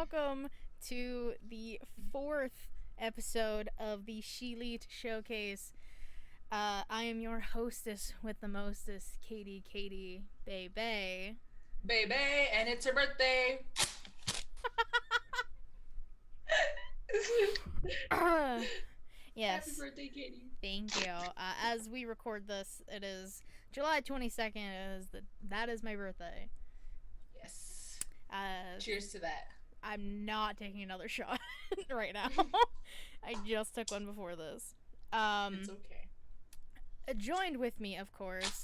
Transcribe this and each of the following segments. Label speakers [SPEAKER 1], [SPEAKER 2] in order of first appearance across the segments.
[SPEAKER 1] welcome to the fourth episode of the ShElite Showcase. I am your hostess with the mostest, Katie Bay.
[SPEAKER 2] Baby, and it's her birthday. Happy
[SPEAKER 1] Yes,
[SPEAKER 2] birthday, Katie.
[SPEAKER 1] thank you. As we record this, it is July 22nd. That is my birthday.
[SPEAKER 2] Yes.
[SPEAKER 1] Uh,
[SPEAKER 2] Cheers to that.
[SPEAKER 1] I'm not taking another shot right now. I just took one before this.
[SPEAKER 2] It's okay.
[SPEAKER 1] Joined with me, of course,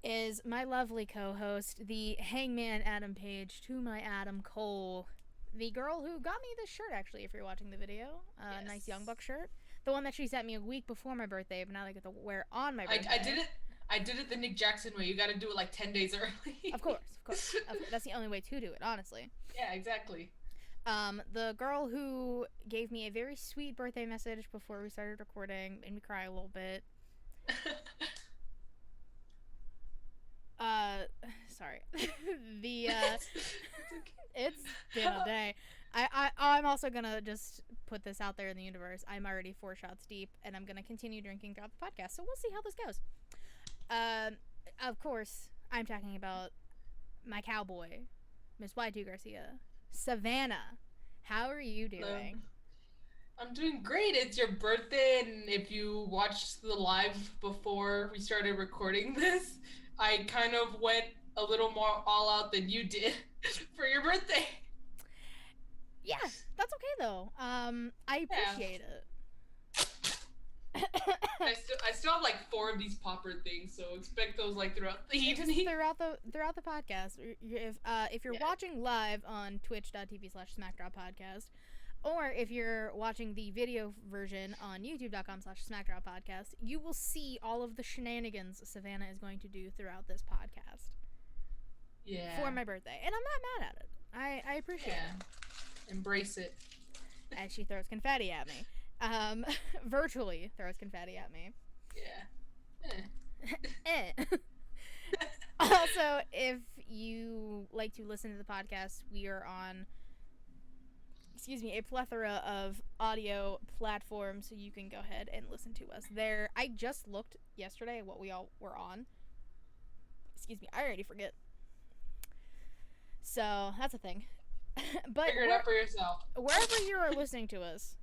[SPEAKER 1] is my lovely co-host, the Hangman Adam Page, to my Adam Cole, the girl who got me this shirt. Actually, if you're watching the video,
[SPEAKER 2] Yes.
[SPEAKER 1] nice Young Buck shirt, the one that she sent me a week before my birthday, but now I get to wear on my birthday.
[SPEAKER 2] I did it the Nick Jackson way. You got to do it like 10 days early.
[SPEAKER 1] Of course. That's the only way to do it, honestly.
[SPEAKER 2] Yeah, exactly.
[SPEAKER 1] The girl who gave me a very sweet birthday message before we started recording made me cry a little bit. Sorry. It's been a day. I'm also gonna just put this out there in the universe. I'm already 4 shots deep, and I'm gonna continue drinking throughout the podcast. So we'll see how this goes. Of course, I'm talking about my cowboy, Miss Y2 Garcia, Savannah. How are you doing?
[SPEAKER 2] I'm doing great. It's your birthday, and if you watched the live before we started recording this, I kind of went a little more all out than you did for your birthday.
[SPEAKER 1] Yeah, that's okay though. I appreciate it.
[SPEAKER 2] I still have like 4 of these popper things, so expect those like throughout the evening.
[SPEAKER 1] Throughout the podcast. If you're watching live on twitch.tv/smackdroppodcast, or if you're watching the video version on youtube.com/smackdroppodcast, you will see all of the shenanigans Savannah is going to do throughout this podcast.
[SPEAKER 2] Yeah.
[SPEAKER 1] For my birthday, and I'm not mad at it. I appreciate it.
[SPEAKER 2] Embrace it.
[SPEAKER 1] As she throws confetti at me. Virtually throws confetti at me.
[SPEAKER 2] Yeah.
[SPEAKER 1] Also, if you like to listen to the podcast, we are on a plethora of audio platforms, so you can go ahead and listen to us there. I just looked yesterday at what we all were on. I already forget. So that's a thing. But
[SPEAKER 2] figure it out for yourself.
[SPEAKER 1] Wherever you are listening to us,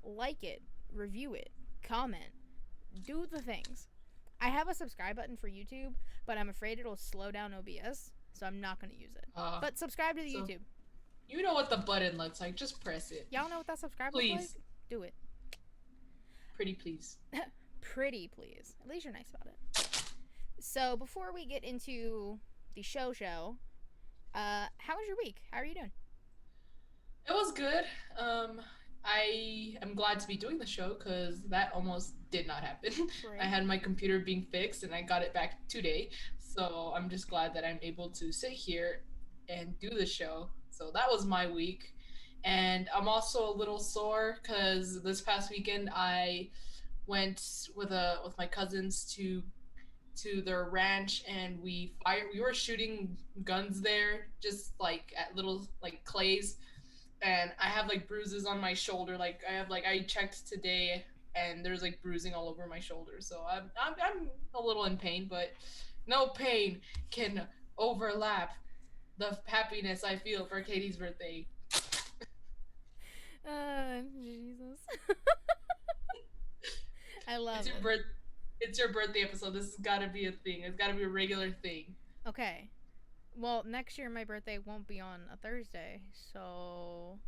[SPEAKER 1] like it, review it, comment, do the things. I have a subscribe button for YouTube, but I'm afraid it'll slow down OBS, so I'm not going to use it. But subscribe to the YouTube.
[SPEAKER 2] You know what the button looks like. Just press it.
[SPEAKER 1] Y'all know what that subscribe looks like? Do it.
[SPEAKER 2] Pretty please.
[SPEAKER 1] Pretty please. At least you're nice about it. So before we get into the show, how was your week? How are you doing?
[SPEAKER 2] It was good. I am glad to be doing the show because that almost did not happen. Right. I had my computer being fixed and I got it back today. So I'm just glad that I'm able to sit here and do the show. So that was my week. And I'm also a little sore because this past weekend I went with my cousins to their ranch, and we were shooting guns there, just like at little like clays, and I have like bruises on my shoulder. Like I checked today and there's like bruising all over my shoulder, so I'm a little in pain, but no pain can overlap the happiness I feel for Katie's birthday.
[SPEAKER 1] Jesus. I love
[SPEAKER 2] it. It's your birthday episode. This has got to be a thing. It's got to be a regular thing.
[SPEAKER 1] Okay. Well, next year my birthday won't be on a Thursday, so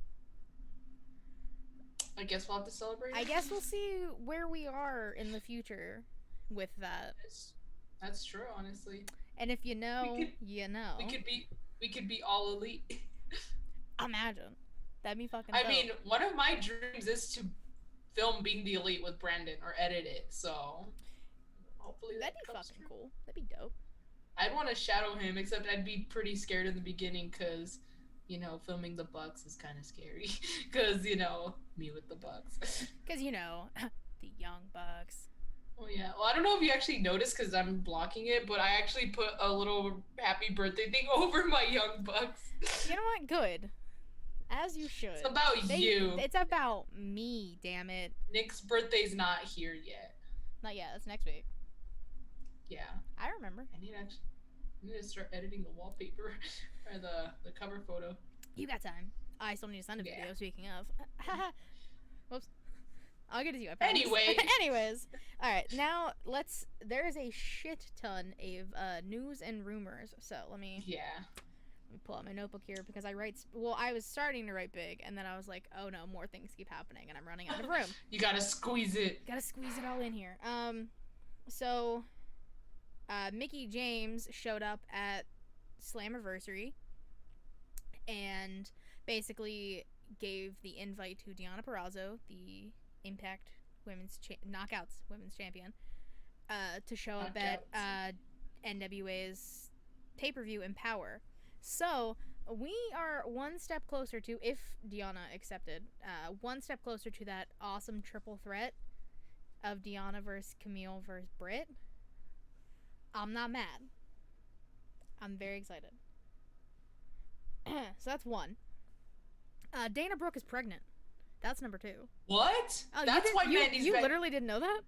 [SPEAKER 2] I guess we'll have to celebrate.
[SPEAKER 1] I guess we'll see where we are in the future with that.
[SPEAKER 2] That's true, honestly.
[SPEAKER 1] And if you know, you know.
[SPEAKER 2] We could be all elite.
[SPEAKER 1] Imagine. That'd be fucking dope.
[SPEAKER 2] I mean, one of my dreams is to film Being the Elite with Brandon or edit it, so hopefully
[SPEAKER 1] that'd be fucking
[SPEAKER 2] true.
[SPEAKER 1] Cool. That'd be dope.
[SPEAKER 2] I'd want to shadow him, except I'd be pretty scared in the beginning because, filming the Bucks is kind of scary. Because, me with the Bucks.
[SPEAKER 1] Because, the young Bucks.
[SPEAKER 2] Oh yeah. Well, I don't know if you actually noticed because I'm blocking it, but I actually put a little happy birthday thing over my Young Bucks.
[SPEAKER 1] You know what? Good. As you should.
[SPEAKER 2] It's about you.
[SPEAKER 1] It's about me, damn it.
[SPEAKER 2] Nick's birthday's not here yet.
[SPEAKER 1] Not yet. That's next week.
[SPEAKER 2] Yeah.
[SPEAKER 1] I remember.
[SPEAKER 2] I need to start editing the wallpaper or the cover photo.
[SPEAKER 1] You got time. I still need to send a video. Speaking of, whoops. I'll get it to you. I promise. Anyways, all right. Now there is a shit ton of news and rumors. So let me pull out my notebook here because I was starting to write big, and then I was like, oh no, more things keep happening, and I'm running out of room.
[SPEAKER 2] You gotta squeeze it.
[SPEAKER 1] Gotta squeeze it all in here. So, Mickie James showed up at Slammiversary, and basically gave the invite to Deonna Purrazzo, the Impact Knockouts Women's Champion, to show up at NWA's pay-per-view Empower. So we are one step closer to, if Deonna accepted, one step closer to that awesome triple threat of Deonna versus Camille versus Britt. I'm not mad. I'm very excited. So that's one. Dana Brooke is pregnant. That's number 2.
[SPEAKER 2] What?
[SPEAKER 1] Oh,
[SPEAKER 2] that's why Mandy's
[SPEAKER 1] You literally didn't know that?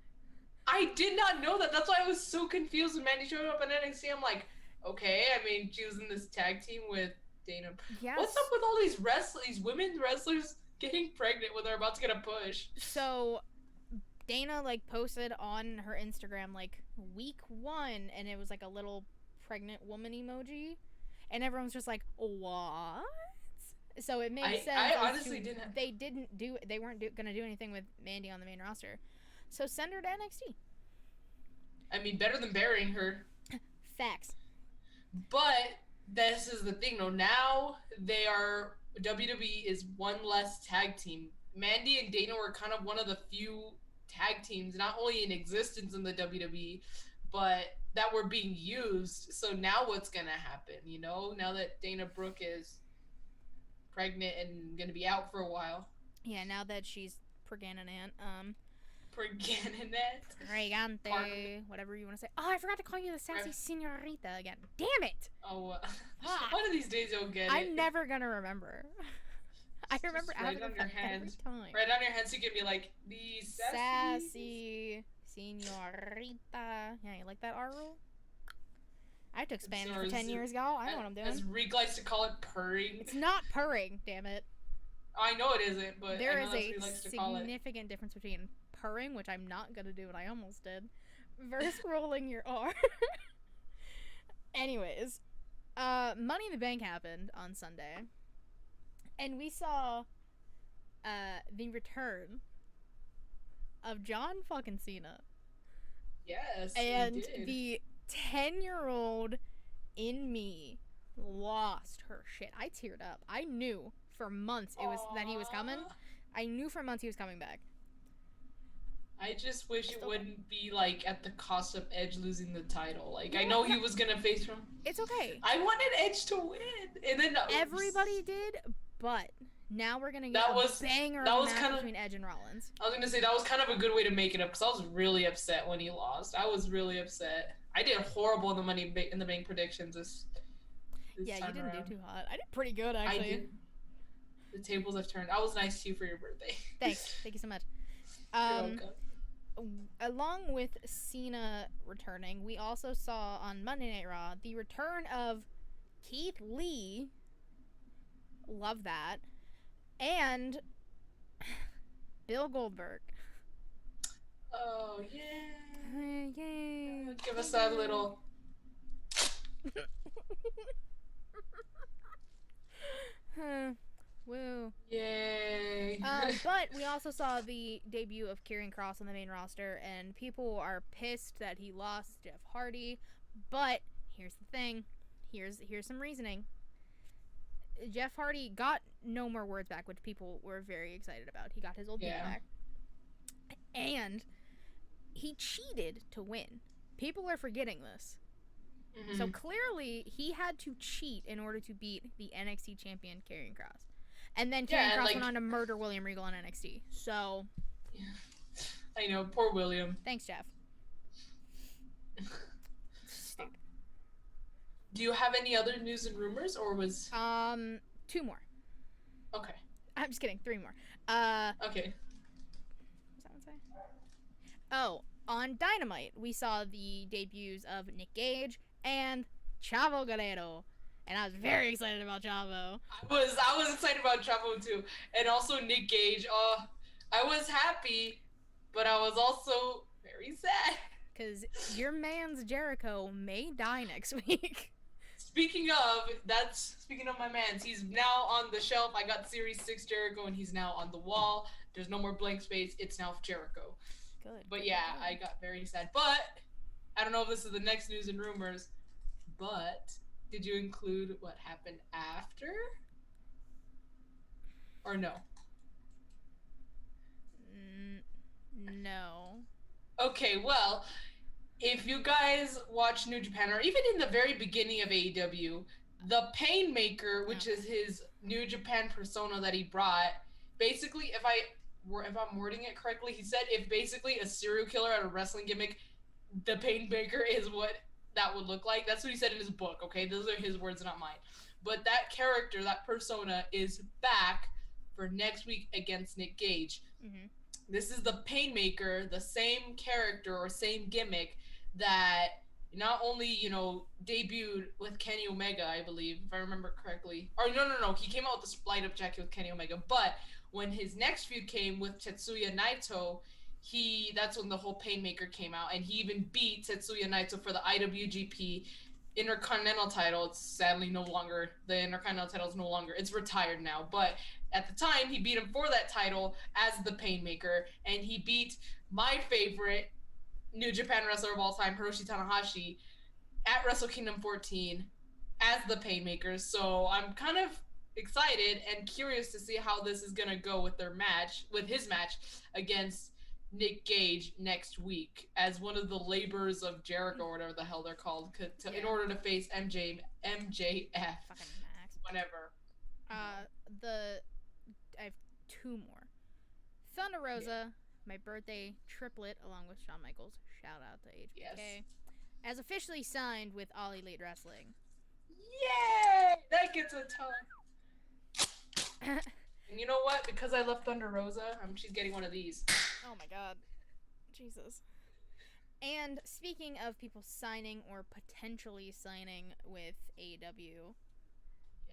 [SPEAKER 2] I did not know that. That's why I was so confused when Mandy showed up in NXT. I'm like, okay, I mean, she was in this tag team with Dana.
[SPEAKER 1] Yes.
[SPEAKER 2] What's up with all these women wrestlers getting pregnant when they're about to get a push?
[SPEAKER 1] So, Dana, posted on her Instagram, week 1, and it was, a little pregnant woman emoji. And everyone's just like, what? So it made sense.
[SPEAKER 2] I honestly didn't.
[SPEAKER 1] They weren't gonna do anything with Mandy on the main roster. So send her to NXT.
[SPEAKER 2] I mean, better than burying her.
[SPEAKER 1] Facts.
[SPEAKER 2] But this is the thing, though. Now WWE is one less tag team. Mandy and Dana were kind of one of the few tag teams, not only in existence in the WWE, but that were being used. So now what's gonna happen? Now that Dana Brooke is pregnant and gonna be out for a while.
[SPEAKER 1] Yeah, now that she's Pregante, whatever you want to say. Oh, I forgot to call you the sassy senorita again. Damn it!
[SPEAKER 2] Oh, one of these days you'll get it.
[SPEAKER 1] I'm never gonna remember. I remember
[SPEAKER 2] right on your hand.
[SPEAKER 1] Every time.
[SPEAKER 2] Right on your hand so you can be like, the
[SPEAKER 1] sassy senorita. Yeah, you like that R rule? I took Spanish for 10 years ago. I know what I'm doing.
[SPEAKER 2] As Reek likes to call it, purring.
[SPEAKER 1] It's not purring, damn it.
[SPEAKER 2] I know it isn't, but
[SPEAKER 1] there is a significant difference between purring, which I'm not gonna do, and I almost did, versus rolling your R. Anyways, Money in the Bank happened on Sunday, and we saw the return of John fucking Cena.
[SPEAKER 2] Yes,
[SPEAKER 1] and
[SPEAKER 2] we did.
[SPEAKER 1] The 10-year-old in me lost her shit. I teared up. I knew for months that he was coming. I knew for months he was coming back.
[SPEAKER 2] I just wish it wouldn't be at the cost of Edge losing the title. I know he was gonna face from.
[SPEAKER 1] It's okay.
[SPEAKER 2] I wanted Edge to win, and then
[SPEAKER 1] everybody did, but now we're gonna get a banger match between Edge and Rollins.
[SPEAKER 2] I was gonna say that was kind of a good way to make it up because I was really upset when he lost. I was really upset. I did horrible in the Money in the Bank predictions this
[SPEAKER 1] yeah,
[SPEAKER 2] time
[SPEAKER 1] you didn't
[SPEAKER 2] around.
[SPEAKER 1] do too hot. I did pretty good actually.
[SPEAKER 2] I did. The tables have turned. I was nice to you for your birthday.
[SPEAKER 1] Thanks. Thank you so much.
[SPEAKER 2] You're welcome.
[SPEAKER 1] Along with Cena returning, we also saw on Monday Night Raw the return of Keith Lee. Love that. And Bill Goldberg.
[SPEAKER 2] Oh, yeah.
[SPEAKER 1] Yay.
[SPEAKER 2] Give us that little.
[SPEAKER 1] Woo.
[SPEAKER 2] Yay.
[SPEAKER 1] But we also saw the debut of Karrion Kross on the main roster, and people are pissed that he lost Jeff Hardy. But here's the thing. Here's some reasoning. Jeff Hardy got no more words back, which people were very excited about. He got his old beat back. And he cheated to win. People are forgetting this. Mm-hmm. So clearly, he had to cheat in order to beat the NXT champion, Karrion Kross. And then Karrion Kross went on to murder William Regal on NXT. So...
[SPEAKER 2] Yeah. I know, poor William.
[SPEAKER 1] Thanks, Jeff. Stupid.
[SPEAKER 2] Do you have any other news and rumors, or was...
[SPEAKER 1] Two more.
[SPEAKER 2] Okay.
[SPEAKER 1] I'm just kidding. Three more.
[SPEAKER 2] Okay.
[SPEAKER 1] What's that one say? Oh, on Dynamite, we saw the debuts of Nick Gage and Chavo Guerrero. And I was very excited about Chavo.
[SPEAKER 2] I was excited about Chavo too. And also Nick Gage. I was happy, but I was also very sad.
[SPEAKER 1] Because your man's Jericho may die next week.
[SPEAKER 2] Speaking of my man's, he's now on the shelf. I got Series 6 Jericho, and he's now on the wall. There's no more blank space. It's now Jericho.
[SPEAKER 1] Good.
[SPEAKER 2] But
[SPEAKER 1] good,
[SPEAKER 2] yeah,
[SPEAKER 1] good.
[SPEAKER 2] I got very sad. But I don't know if this is the next news and rumors, but did you include what happened after? Or no?
[SPEAKER 1] No.
[SPEAKER 2] Okay, well, if you guys watch New Japan, or even in the very beginning of AEW, the Painmaker, which is his New Japan persona that he brought, basically, if I'm wording it correctly, he said if basically a serial killer had a wrestling gimmick, the Painmaker is what that would look like. That's what he said in his book, okay? Those are his words, not mine. But that character, that persona, is back for next week against Nick Gage.
[SPEAKER 1] Mm-hmm.
[SPEAKER 2] This is the Painmaker, the same character or same gimmick that not only, debuted with Kenny Omega, I believe, if I remember correctly. Or no. He came out with the Split Up jacket with Kenny Omega. But when his next feud came with Tetsuya Naito, that's when the whole Painmaker came out. And he even beat Tetsuya Naito for the IWGP Intercontinental title. It's sadly no longer, the Intercontinental title is no longer, it's retired now. But at the time, he beat him for that title as the Painmaker. And he beat my favorite New Japan wrestler of all time, Hiroshi Tanahashi, at Wrestle Kingdom 14 as the Painmaker. So I'm kind of excited and curious to see how this is gonna go with his match against Nick Gage next week as one of the labors of Jericho or whatever the hell they're called, in order to face MJF.
[SPEAKER 1] Fucking Max.
[SPEAKER 2] Whenever.
[SPEAKER 1] I have two more. Thunder Rosa, my birthday triplet, along with Shawn Michaels. Shout out to HBK.
[SPEAKER 2] Yes.
[SPEAKER 1] Has officially signed with All Elite Wrestling.
[SPEAKER 2] Yay! That gets a ton. And you know what? Because I love Thunder Rosa, she's getting one of these.
[SPEAKER 1] Oh my god. Jesus. And speaking of people signing or potentially signing with AEW,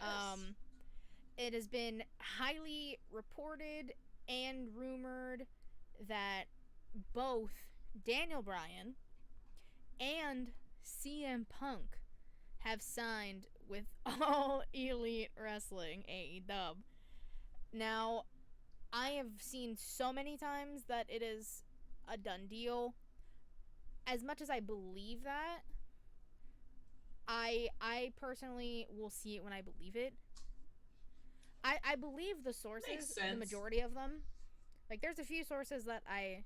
[SPEAKER 2] Yes.
[SPEAKER 1] It has been highly reported and rumored that both Daniel Bryan and CM Punk have signed with All Elite Wrestling, AEW. Now, I have seen so many times that it is a done deal. As much as I believe that, I personally will see it when I believe it. I believe the sources, the majority of them. Like, there's a few sources that I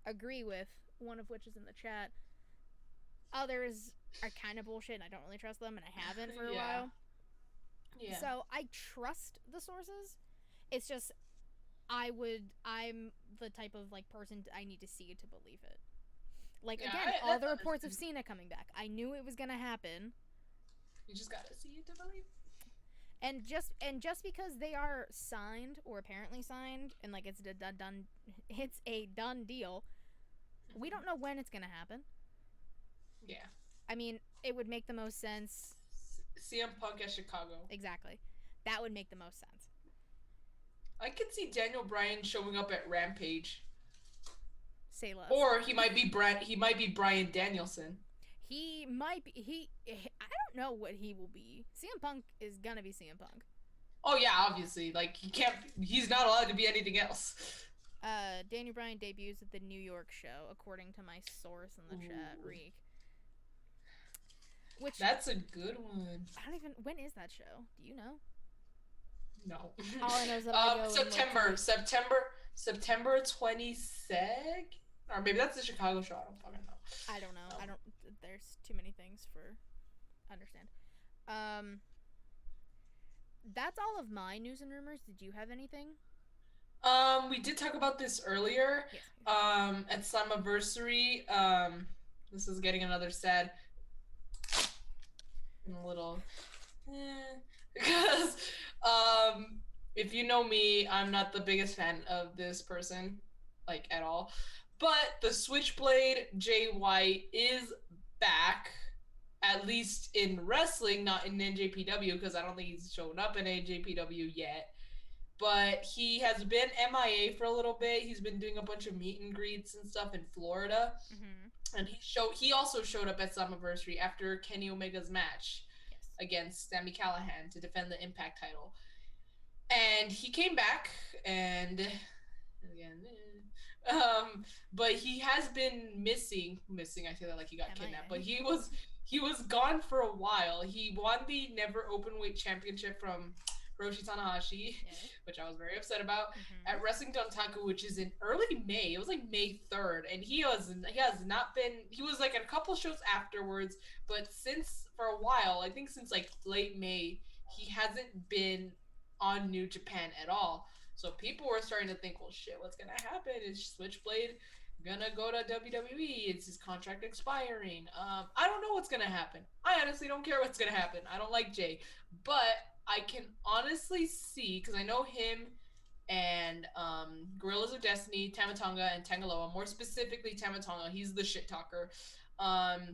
[SPEAKER 1] agree with, one of which is in the chat. Others are kind of bullshit and I don't really trust them, and I haven't for a while. Yeah. So I trust the sources. It's just I'm the type of person I need to see to believe it. Again, all the reports of Cena coming back. I knew it was gonna happen.
[SPEAKER 2] You just gotta see it to believe.
[SPEAKER 1] And just because they are signed or apparently signed and it's a done deal, we don't know when it's gonna happen.
[SPEAKER 2] Yeah.
[SPEAKER 1] I mean, it would make the most sense.
[SPEAKER 2] CM Punk at Chicago.
[SPEAKER 1] Exactly. That would make the most sense.
[SPEAKER 2] I could see Daniel Bryan showing up at Rampage.
[SPEAKER 1] Say less.
[SPEAKER 2] Or he might be Bryan Danielson.
[SPEAKER 1] He might be. I don't know what he will be. CM Punk is gonna be CM Punk.
[SPEAKER 2] Oh yeah, obviously. He's not allowed to be anything else.
[SPEAKER 1] Daniel Bryan debuts at the New York show, according to my source in the chat, Reek.
[SPEAKER 2] That's a good one.
[SPEAKER 1] I don't even. When is that show? Do you know?
[SPEAKER 2] No.
[SPEAKER 1] All I know is that I go
[SPEAKER 2] September 22nd, or maybe that's the Chicago show. I don't fucking know.
[SPEAKER 1] I don't know. I don't. There's too many things for understand. That's all of my news and rumors. Did you have anything?
[SPEAKER 2] We did talk about this earlier.
[SPEAKER 1] Yes.
[SPEAKER 2] At Slammiversary, This is getting another sad and a little because if you know me, I'm not the biggest fan of this person, like at all. But the Switchblade Jay White is back, at least in wrestling, not in NJPW, because I don't think he's shown up in NJPW yet. But he has been MIA for a little bit. He's been doing a bunch of meet and greets and stuff in Florida.
[SPEAKER 1] Mm-hmm.
[SPEAKER 2] And he also showed up at Slammiversary after Kenny Omega's match
[SPEAKER 1] Yes.
[SPEAKER 2] against Sami Callihan to defend the Impact title. And he came back, and again, but he has been missing. I feel like he got kidnapped, but he was gone for a while. He won the Never Openweight Championship from Hiroshi Tanahashi,
[SPEAKER 1] Yes.
[SPEAKER 2] which I was very upset about,
[SPEAKER 1] Mm-hmm.
[SPEAKER 2] at Wrestling Dontaku, which is in early May. It was like May 3rd, and he has not been. He was like at a couple shows afterwards, but since for a while, I think since like late May, he hasn't been on New Japan at all. So people were starting to think, well, shit, what's gonna happen? Is Switchblade gonna go to WWE? Is his contract expiring? I don't know what's gonna happen. I honestly don't care what's gonna happen. I don't like Jay, but I can honestly see, because I know him and Gorillas of Destiny, Tamatonga, and Tangaloa. More specifically, Tamatonga. He's the shit talker.
[SPEAKER 1] Mm-hmm.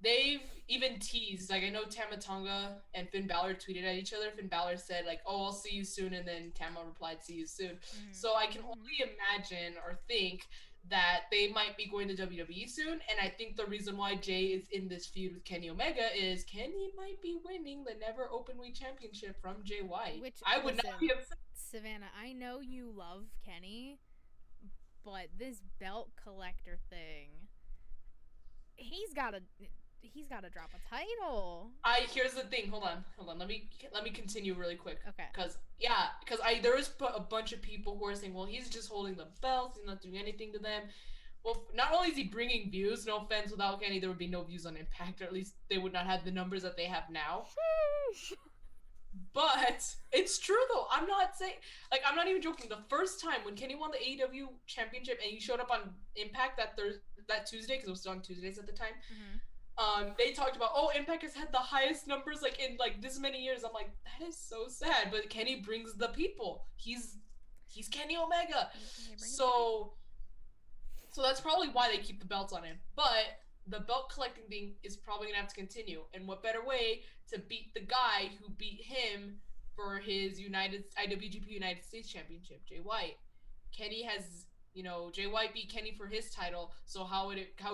[SPEAKER 2] They've even teased, like, I know Tamatonga and Finn Balor tweeted at each other. Finn Balor said, like, oh, I'll see you soon, and then Tama replied, see you soon.
[SPEAKER 1] Mm-hmm.
[SPEAKER 2] So I can
[SPEAKER 1] Mm-hmm.
[SPEAKER 2] only imagine or think that they might be going to WWE soon, and I think the reason why Jay is in this feud with Kenny Omega is Kenny might be winning the Never Openweight Championship from Jay White.
[SPEAKER 1] Which,
[SPEAKER 2] I would not
[SPEAKER 1] listen,
[SPEAKER 2] be upset.
[SPEAKER 1] Savannah, I know you love Kenny, but this belt collector thing, he's gotta he's gotta drop a title.
[SPEAKER 2] Here's the thing. Hold on. Let me continue really quick.
[SPEAKER 1] Okay.
[SPEAKER 2] Because I there is a bunch of people who are saying, well, he's just holding the belts. He's not doing anything to them. Well, not only is he bringing views, no offense, without Kenny, there would be no views on Impact, or at least they would not have the numbers that they have now. But it's true though. I'm not saying, like, I'm not even joking. The first time when Kenny won the AEW championship and he showed up on Impact that Tuesday, because it was on Tuesdays at the time.
[SPEAKER 1] Mm-hmm.
[SPEAKER 2] They talked about, oh, Impact has had the highest numbers like in like this many years. I'm like, that is so sad. But Kenny brings the people. He's Kenny Omega. So that's probably why they keep the belts on him. But the belt collecting thing is probably gonna have to continue. And what better way to beat the guy who beat him for his IWGP United States Championship, Jay White? Kenny has, Jay White beat Kenny for his title. So how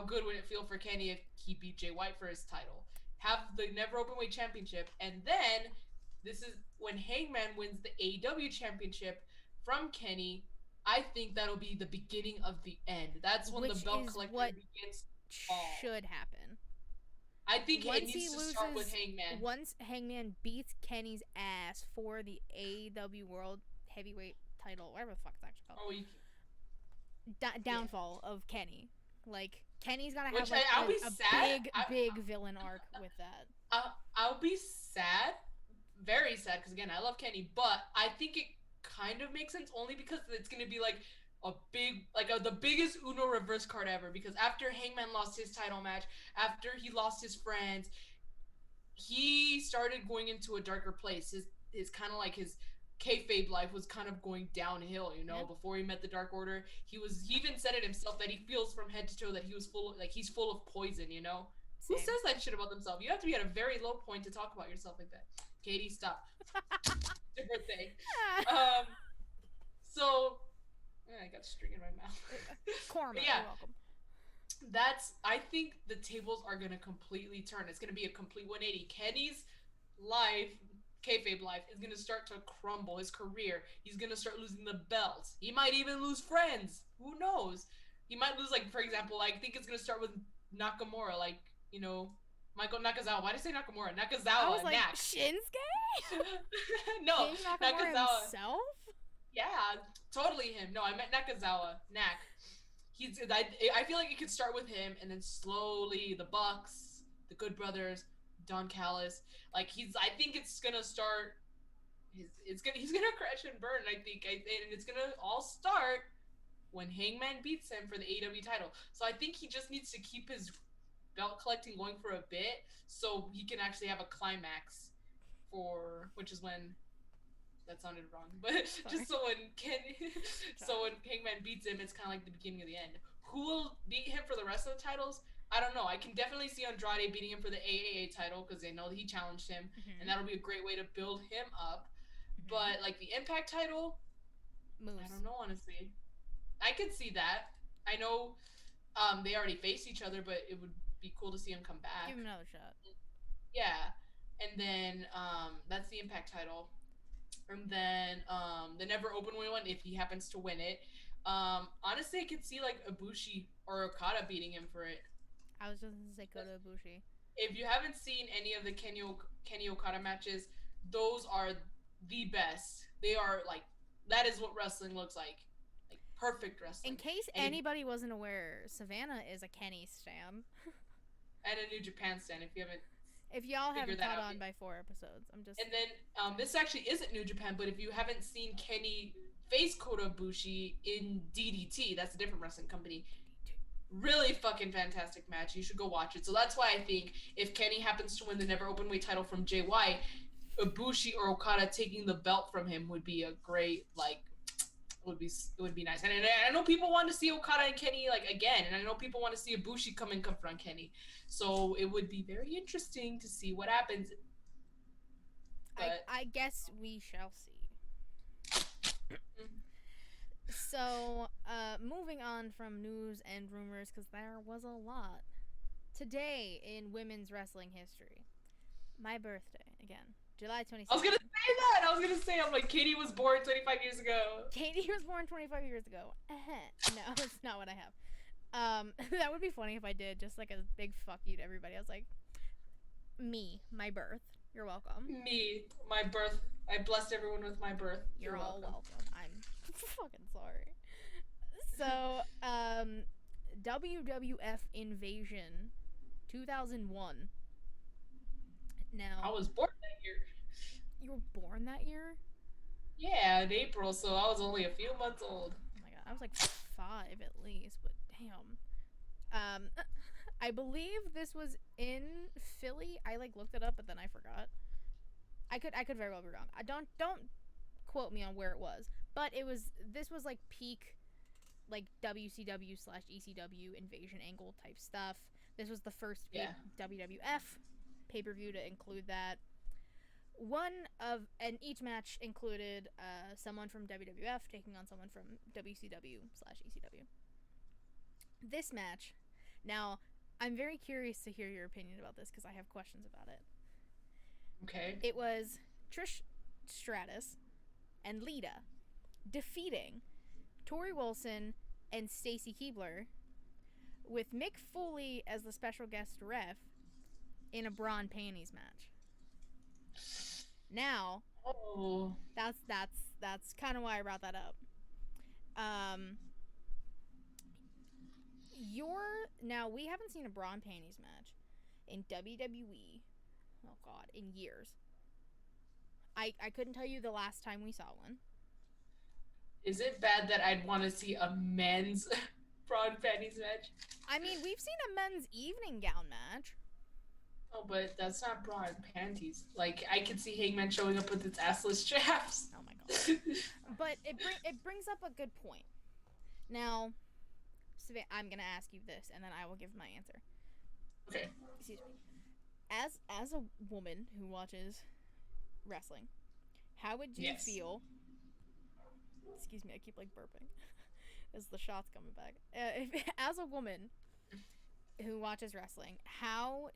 [SPEAKER 2] good would it feel for Kenny if he beat Jay White for his title? Have the Never Openweight Championship, and then this is when Hangman wins the AEW Championship from Kenny. I think that'll be the beginning of the end. That's when the belt collector begins to fall.
[SPEAKER 1] Should happen.
[SPEAKER 2] I think it needs to start with Hangman.
[SPEAKER 1] Once Hangman beats Kenny's ass for the AEW World Heavyweight title, whatever the fuck it's actually called. Downfall of Kenny. Like, Kenny's gonna have like a big villain arc with that.
[SPEAKER 2] I'll be sad, very sad, because again, I love Kenny, but I think it kind of makes sense only because it's gonna be like a big, the biggest Uno reverse card ever. Because after Hangman lost his title match, after he lost his friends, he started going into a darker place. His kind of like his kayfabe life was kind of going downhill,
[SPEAKER 1] Yep.
[SPEAKER 2] Before he met the Dark Order. He even said it himself that he feels from head to toe that he's full of poison,
[SPEAKER 1] Same.
[SPEAKER 2] Who says that shit about themselves? You have to be at a very low point to talk about yourself like that. Katie, stop. It's your birthday. So I got a string in my mouth.
[SPEAKER 1] Korma,
[SPEAKER 2] yeah,
[SPEAKER 1] you're welcome.
[SPEAKER 2] I think the tables are gonna completely turn. It's gonna be a complete 180. Kenny's life, kayfabe life, is gonna start to crumble. His career, he's gonna start losing the belts. He might even lose friends. Who knows? He might lose, like, for example, I think it's gonna start with Nakamura, like, Michael Nakazawa. Why did I say Nakamura? Nakazawa.
[SPEAKER 1] I was like,
[SPEAKER 2] Nak.
[SPEAKER 1] Shinsuke?
[SPEAKER 2] No,
[SPEAKER 1] Nakamura
[SPEAKER 2] Nakazawa
[SPEAKER 1] himself?
[SPEAKER 2] Yeah, totally him. No, I meant Nakazawa. Nak. I feel like it could start with him, and then slowly the Bucks, the Good Brothers, Don Callis. Like, I think it's gonna start. He's gonna crash and burn. I think, and it's gonna all start when Hangman beats him for the AEW title. So I think he just needs to keep his belt collecting going for a bit, so he can actually have a climax for, which is when, that sounded wrong, but just so when so when Hangman beats him, it's kind of like the beginning of the end. Who will beat him for the rest of the titles? I don't know. I can definitely see Andrade beating him for the AAA title because they know that he challenged him, and that'll be a great way to build him up. But like the Impact title, Moose. I don't know, honestly. I could see that. I know they already faced each other, but it would be cool to see him come back.
[SPEAKER 1] Give him another shot.
[SPEAKER 2] Yeah. And then that's the Impact title. And then the Never Openweight one, if he happens to win it. Honestly, I could see like Ibushi or Okada beating him for it.
[SPEAKER 1] I was just going to say Kota Ibushi.
[SPEAKER 2] If you haven't seen any of the Kenny Okada matches, those are the best. They are like, that is what wrestling looks like. Like perfect wrestling.
[SPEAKER 1] In case anybody wasn't aware, Savannah is a Kenny stan.
[SPEAKER 2] And a New Japan stan, if you haven't.
[SPEAKER 1] If y'all haven't caught on by 4 episodes, I'm just.
[SPEAKER 2] And then this actually isn't New Japan, but if you haven't seen Kenny face Kota Ibushi in DDT, that's a different wrestling company. Really fucking fantastic match. You should go watch it. So that's why I think if Kenny happens to win the Never Openweight title from JY, Ibushi or Okada taking the belt from him would be a great, like, it would be nice. And I know people want to see Okada and Kenny like again, and I know people want to see Ibushi come and confront Kenny. So it would be very interesting to see what happens.
[SPEAKER 1] But I guess we shall see. So, moving on from news and rumors, because there was a lot. Today in women's wrestling history, my birthday, again, July 26th.
[SPEAKER 2] I was going to say that! I'm like, Katie was born 25 years ago.
[SPEAKER 1] Katie was born 25 years ago. No, that's not what I have. That would be funny if I did, just like a big fuck you to everybody. I was like, my birth. You're welcome.
[SPEAKER 2] My birth. I blessed everyone with my birth.
[SPEAKER 1] You're all welcome. I'm fucking sorry. So, WWF Invasion 2001. Now,
[SPEAKER 2] I was born that year.
[SPEAKER 1] You were born that year?
[SPEAKER 2] Yeah, in April, so I was only a few months old.
[SPEAKER 1] Oh my god, I was like 5 at least, but damn. I believe this was in Philly. I like looked it up, but then I forgot. I could very well be wrong. I don't quote me on where it was, but this was like peak, like WCW/ECW Invasion Angle type stuff. This was the first WWF pay-per-view to include that. And each match included someone from WWF taking on someone from WCW/ECW. This match, now, I'm very curious to hear your opinion about this because I have questions about it.
[SPEAKER 2] Okay.
[SPEAKER 1] It was Trish Stratus and Lita defeating Tori Wilson and Stacy Keibler with Mick Foley as the special guest ref in a bra and panties match. Now, that's kind of why I brought that up. Now we haven't seen a bra and panties match in WWE. Oh god, in years. I couldn't tell you the last time we saw one.
[SPEAKER 2] Is it bad that I'd want to see a men's bra and panties match?
[SPEAKER 1] I mean, we've seen a men's evening gown match.
[SPEAKER 2] Oh, but that's not bra and panties. Like, I could see Hangman showing up with its assless chaps.
[SPEAKER 1] Oh my god. But it brings up a good point. Now, Savannah, I'm gonna ask you this, and then I will give my answer.
[SPEAKER 2] Okay.
[SPEAKER 1] Excuse me. As a woman who watches wrestling, how would you feel? Excuse me, I keep like burping as the shot's coming back. As a woman who watches wrestling, how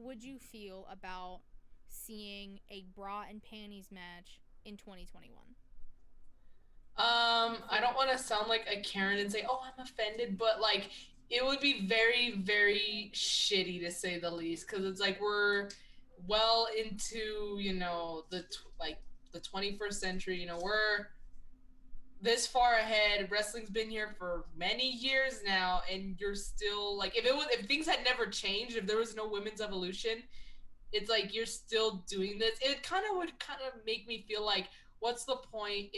[SPEAKER 1] would you feel about seeing a bra and panties match in 2021?
[SPEAKER 2] I don't want to sound like a Karen and say, "Oh, I'm offended," but like it would be very, very shitty to say the least, because it's like we're well into, the 21st century. We're this far ahead. Wrestling's been here for many years now, and you're still like, if things had never changed, if there was no women's evolution, it's like you're still doing this. It would make me feel like, what's the point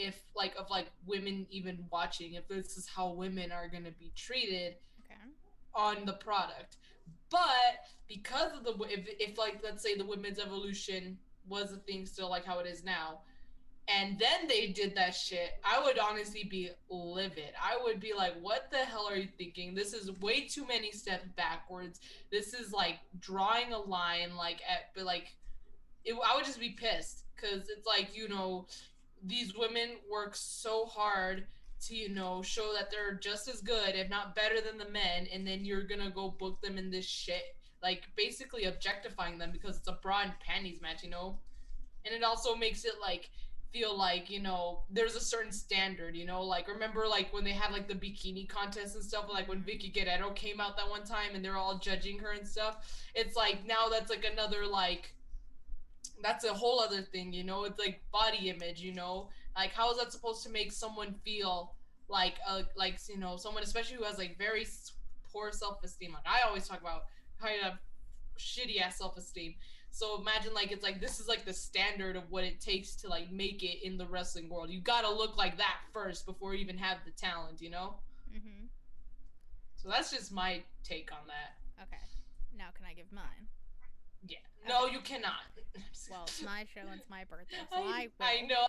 [SPEAKER 2] of women even watching if this is how women are gonna be treated?
[SPEAKER 1] Okay.
[SPEAKER 2] on the product. But because of the if like let's say the women's evolution was a thing still like how it is now, and then they did that shit, I would honestly be livid. I would be like, what the hell are you thinking? This is way too many steps backwards. This is like drawing a line like at but like I would just be pissed because it's like, these women work so hard to, show that they're just as good, if not better than the men, and then you're gonna go book them in this shit, like basically objectifying them because it's a bra and panties match. And it also makes it like feel like there's a certain standard, like remember like when they had like the bikini contest and stuff, like when Vicky Guerrero came out that one time and they're all judging her and stuff. It's like now that's like another like that's a whole other thing, it's like body image, like how is that supposed to make someone feel like someone especially who has like very poor self-esteem. Like I always talk about how you have shitty ass self-esteem. So imagine like it's like this is like the standard of what it takes to like make it in the wrestling world. You gotta look like that first before you even have the talent.
[SPEAKER 1] Mm-hmm.
[SPEAKER 2] So that's just my take on that.
[SPEAKER 1] Okay. Now can I give mine?
[SPEAKER 2] Yeah. Okay. No, you cannot.
[SPEAKER 1] Well, it's my show and it's my birthday, so I will.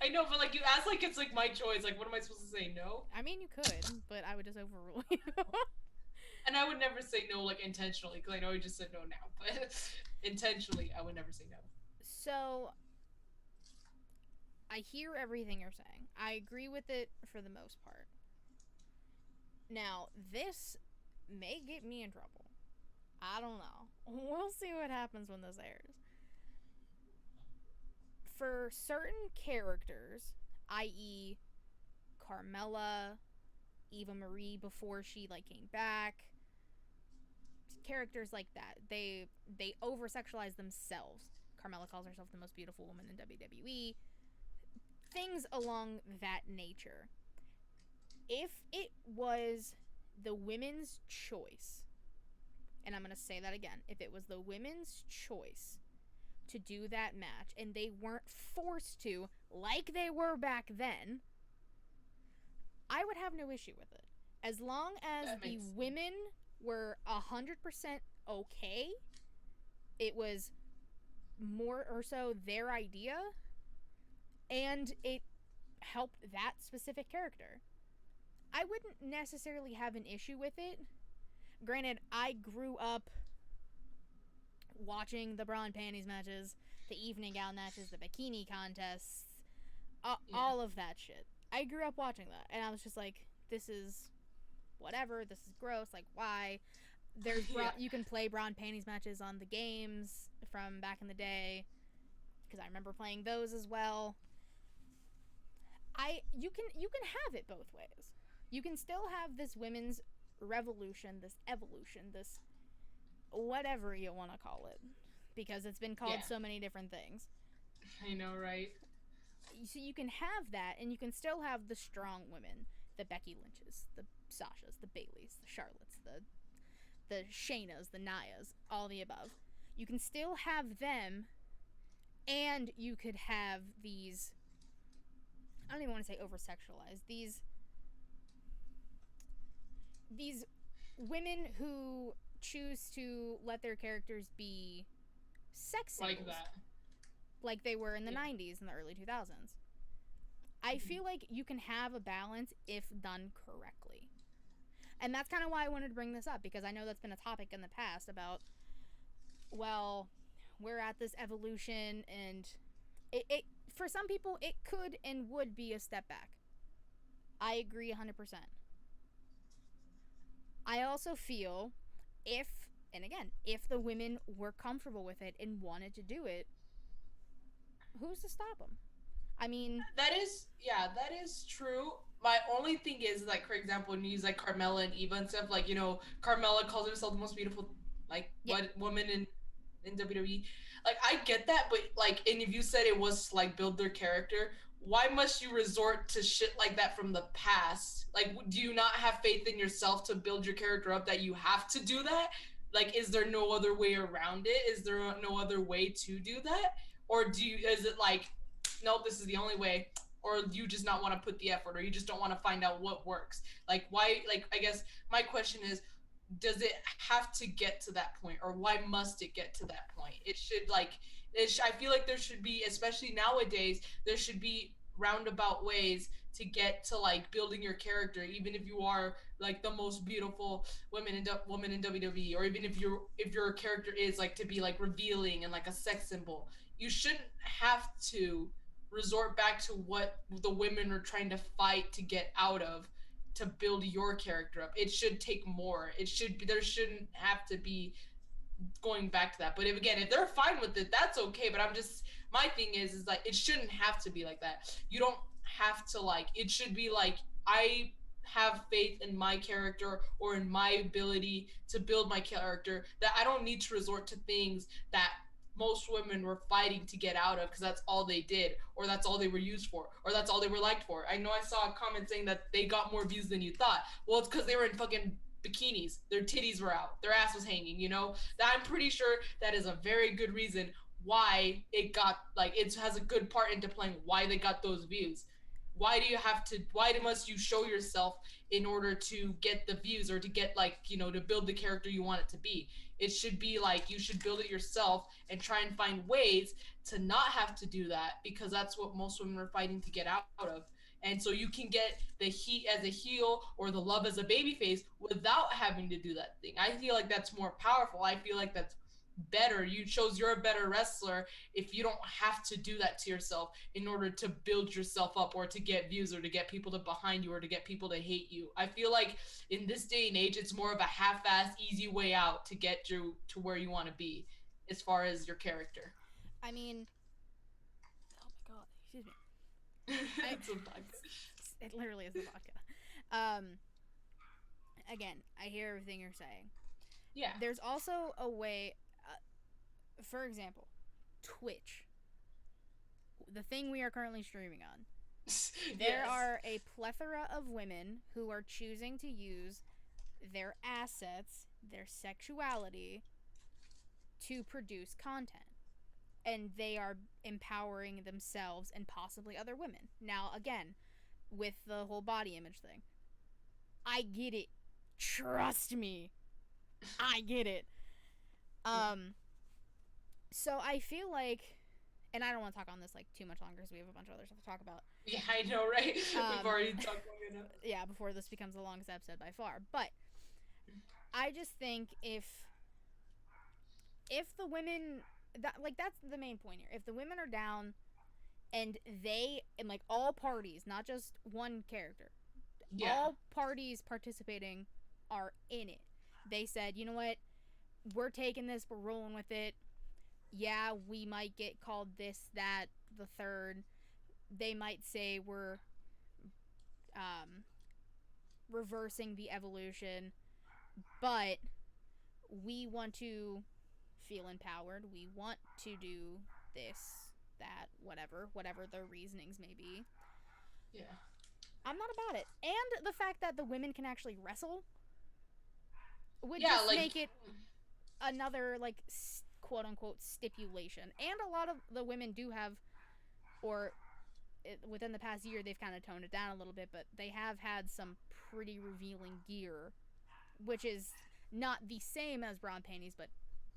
[SPEAKER 2] I know, but like you asked like it's like my choice. Like what am I supposed to say? No?
[SPEAKER 1] I mean, you could, but I would just overrule you.
[SPEAKER 2] And I would never say no like intentionally because I know you just said no now, but intentionally I would never say no.
[SPEAKER 1] So I hear everything you're saying. I agree with it for the most part. Now, this may get me in trouble. I don't know. We'll see what happens when this airs. For certain characters, i.e., Carmella, Eva Marie before she like came back, characters like that, they over sexualize themselves. Carmella calls herself the most beautiful woman in WWE. Things along that nature. If it was the women's choice, and I'm going to say that again, if it was the women's choice to do that match and they weren't forced to like they were back then, I would have no issue with it. As long as the women were 100% okay, it was more or so their idea, and it helped that specific character, I wouldn't necessarily have an issue with it. Granted, I grew up watching the bra and panties matches, the evening gown matches, the bikini contests, all of that shit. I grew up watching that, and I was just like, this is whatever, this is gross, like, why? There's you can play bra and panties matches on the games from back in the day, because I remember playing those as well. You can have it both ways. You can still have this women's revolution, this evolution, this whatever you want to call it, because it's been called so many different things.
[SPEAKER 2] I know, right?
[SPEAKER 1] So you can have that, and you can still have the strong women, the Becky Lynches, the Sashas, the Baileys, the Charlottes, the Shaynas, the Nyas, all the above. You can still have them, and you could have these, I don't even want to say over-sexualized, these women who choose to let their characters be sex symbols.
[SPEAKER 2] Like that.
[SPEAKER 1] Like they were in the 90s and the early 2000s. I feel like you can have a balance if done correctly. And that's kind of why I wanted to bring this up, because I know that's been a topic in the past about, well, we're at this evolution, and it for some people, it could and would be a step back. I agree 100%. I also feel if the women were comfortable with it and wanted to do it, who's to stop them? I mean,
[SPEAKER 2] that is true. My only thing is, like, for example, when you use like Carmella and Eva and stuff, like, Carmella calls herself the most beautiful woman in WWE. Like, I get that, but like, and if you said it was to, like, build their character, why must you resort to shit like that from the past? Like, do you not have faith in yourself to build your character up that you have to do that? Like, is there no other way around it? Is there no other way to do that? Or is it like, nope, this is the only way? Or you just not want to put the effort, or you just don't want to find out what works? Like, why? Like, I guess my question is, does it have to get to that point, or why must it get to that point? It should like I feel like there should be, especially nowadays, there should be roundabout ways to get to like building your character, even if you are like the most beautiful woman in WWE, or even if your character is like to be like revealing and like a sex symbol. You shouldn't have to resort back to what the women are trying to fight to get out of to build your character up. It should take more. It should be, there shouldn't have to be going back to that. But if they're fine with it, that's okay. But I'm just, my thing is like it shouldn't have to be like that. You don't have to like, it should be like, I have faith in my character or in my ability to build my character, that I don't need to resort to things that most women were fighting to get out of because that's all they did, or that's all they were used for, or that's all they were liked for. I know I saw a comment saying that they got more views than you thought. Well, it's because they were in fucking bikinis, their titties were out, their ass was hanging, you know. That, I'm pretty sure that is a very good reason why it got like, it has a good part into playing why they got those views. Why do you have to, why must you show yourself in order to get the views, or to get like, you know, to build the character you want it to be? It should be like, you should build it yourself and try and find ways to not have to do that, because that's what most women are fighting to get out of. And so you can get the heat as a heel or the love as a baby face without having to do that thing. I feel like that's more powerful. I feel like that's better. You shows you're a better wrestler if you don't have to do that to yourself in order to build yourself up, or to get views, or to get people to behind you, or to get people to hate you. I feel like in this day and age, it's more of a half-ass easy way out to get you to where you want to be as far as your character.
[SPEAKER 1] I mean, oh my god, excuse me.
[SPEAKER 2] It's a vodka.
[SPEAKER 1] It literally is the vodka. Um, Again, I hear everything you're saying.
[SPEAKER 2] Yeah.
[SPEAKER 1] There's also a way, for example, Twitch, the thing we are currently streaming on. There
[SPEAKER 2] Yes.
[SPEAKER 1] are a plethora of women who are choosing to use their assets, their sexuality, to produce content. And they are empowering themselves and possibly other women. Now, again, with the whole body image thing, I get it. Trust me. I get it. So I feel like, and I don't want to talk on this like too much longer because we have a bunch of other stuff to talk about.
[SPEAKER 2] Yeah, I know, right? We've already talked long enough.
[SPEAKER 1] Yeah, before this becomes the longest episode by far. But I just think if the women, that like, that's the main point here. If the women are down and they, and like all parties, not just one character,
[SPEAKER 2] Yeah.
[SPEAKER 1] all parties participating are in it. They said, you know what, we're taking this, we're rolling with it. Yeah, we might get called this, that, the third. They might say we're reversing the evolution, but we want to feel empowered. We want to do this, that, whatever their reasonings may be.
[SPEAKER 2] Yeah.
[SPEAKER 1] I'm not about it. And the fact that the women can actually wrestle would
[SPEAKER 2] Yeah,
[SPEAKER 1] just
[SPEAKER 2] like,
[SPEAKER 1] make it another, like, quote unquote stipulation. And a lot of the women do have, or within the past year, they've kind of toned it down a little bit, but they have had some pretty revealing gear, which is not the same as bra and panties, but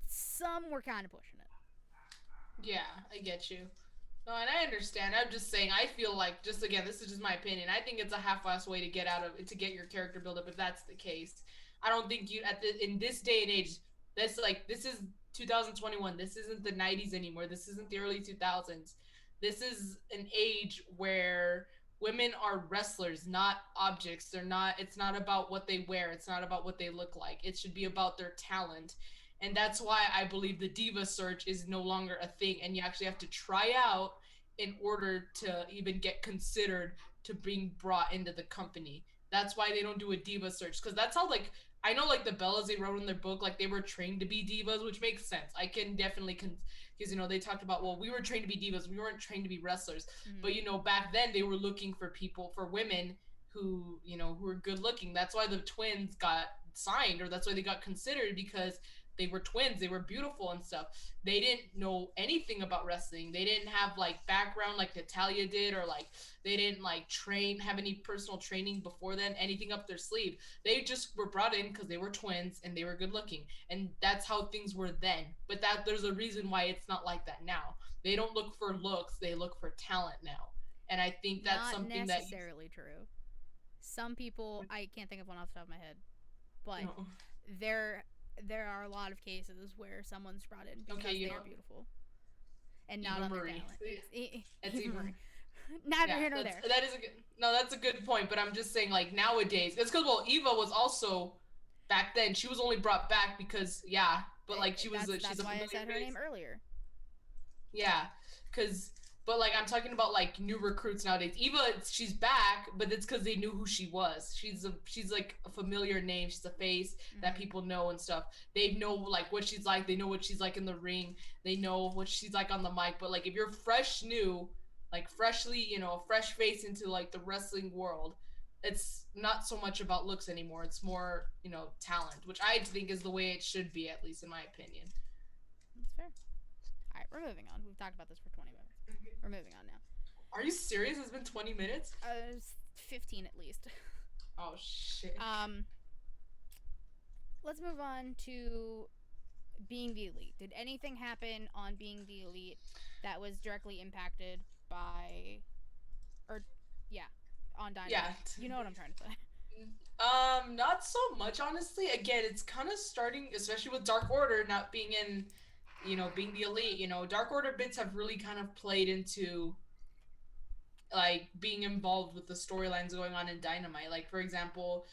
[SPEAKER 1] some were kind of pushing it.
[SPEAKER 2] Yeah, I get you. No, and I understand. I'm just saying, I feel like, just again, this is just my opinion. I think it's a half-ass way to get out of it, to get your character build up. If that's the case, I don't think you in this day and age. That's like, this is 2021. This isn't the 90s anymore. This isn't the early 2000s. This is an age where women are wrestlers, not objects. They're not. It's not about what they wear. It's not about what they look like. It should be about their talent. And that's why I believe the diva search is no longer a thing, and you actually have to try out in order to even get considered to being brought into the company. That's why they don't do a diva search, because that's how, like, I know, like, the Bellas, they wrote in their book, like, they were trained to be divas, which makes sense. I can definitely because, you know, they talked about, well, we were trained to be divas, we weren't trained to be wrestlers. Mm-hmm. But, you know, back then they were looking for people, for women who, you know, who were good looking. That's why the twins got signed, or that's why they got considered, because they were twins, they were beautiful and stuff. They didn't know anything about wrestling. They didn't have like background like Natalia did, or like they didn't like have any personal training before then, anything up their sleeve. They just were brought in because they were twins and they were good looking, and that's how things were then. But that there's a reason why it's not like that now. They don't look for looks, they look for talent now. And I think that's
[SPEAKER 1] Not
[SPEAKER 2] something that
[SPEAKER 1] necessarily true. Some people, I can't think of one off the top of my head, but
[SPEAKER 2] no.
[SPEAKER 1] there there are a lot of cases where someone's brought in because
[SPEAKER 2] Okay,
[SPEAKER 1] they are beautiful and not
[SPEAKER 2] Eva
[SPEAKER 1] on their
[SPEAKER 2] Marie.
[SPEAKER 1] talent.
[SPEAKER 2] It's
[SPEAKER 1] Eva
[SPEAKER 2] Eva.
[SPEAKER 1] Marie. Neither
[SPEAKER 2] Yeah,
[SPEAKER 1] here nor there.
[SPEAKER 2] that is a good. No, that's a good point. But I'm just saying, like nowadays, it's because well, Eva was also back then. She was only brought back because yeah, but like she was she's
[SPEAKER 1] That's
[SPEAKER 2] a
[SPEAKER 1] why I
[SPEAKER 2] familiar
[SPEAKER 1] said her
[SPEAKER 2] face.
[SPEAKER 1] name earlier.
[SPEAKER 2] Yeah, because but like I'm talking about like new recruits nowadays. Eva, she's back, but it's because they knew who she was. She's like a familiar name. She's a face that people know and stuff. They know like what she's like. They know what she's like in the ring. They know what she's like on the mic. But like if you're fresh new, like freshly, fresh face into like the wrestling world, it's not so much about looks anymore. It's more, talent, which I think is the way it should be, at least in my opinion.
[SPEAKER 1] That's fair. All right, we're moving on. We've talked about this for 20 minutes. We're moving on now.
[SPEAKER 2] Are you serious? It's been 20 minutes?
[SPEAKER 1] 15 at least.
[SPEAKER 2] Oh shit.
[SPEAKER 1] Let's move on to being the elite. Did anything happen on being the elite that was directly impacted by, or yeah, on Dynamite?
[SPEAKER 2] Yeah.
[SPEAKER 1] You know what I'm trying to say.
[SPEAKER 2] Not so much, honestly. Again, it's kind of starting, especially with Dark Order not being in, being the elite. Dark Order bits have really kind of played into like being involved with the storylines going on in Dynamite. Like for example,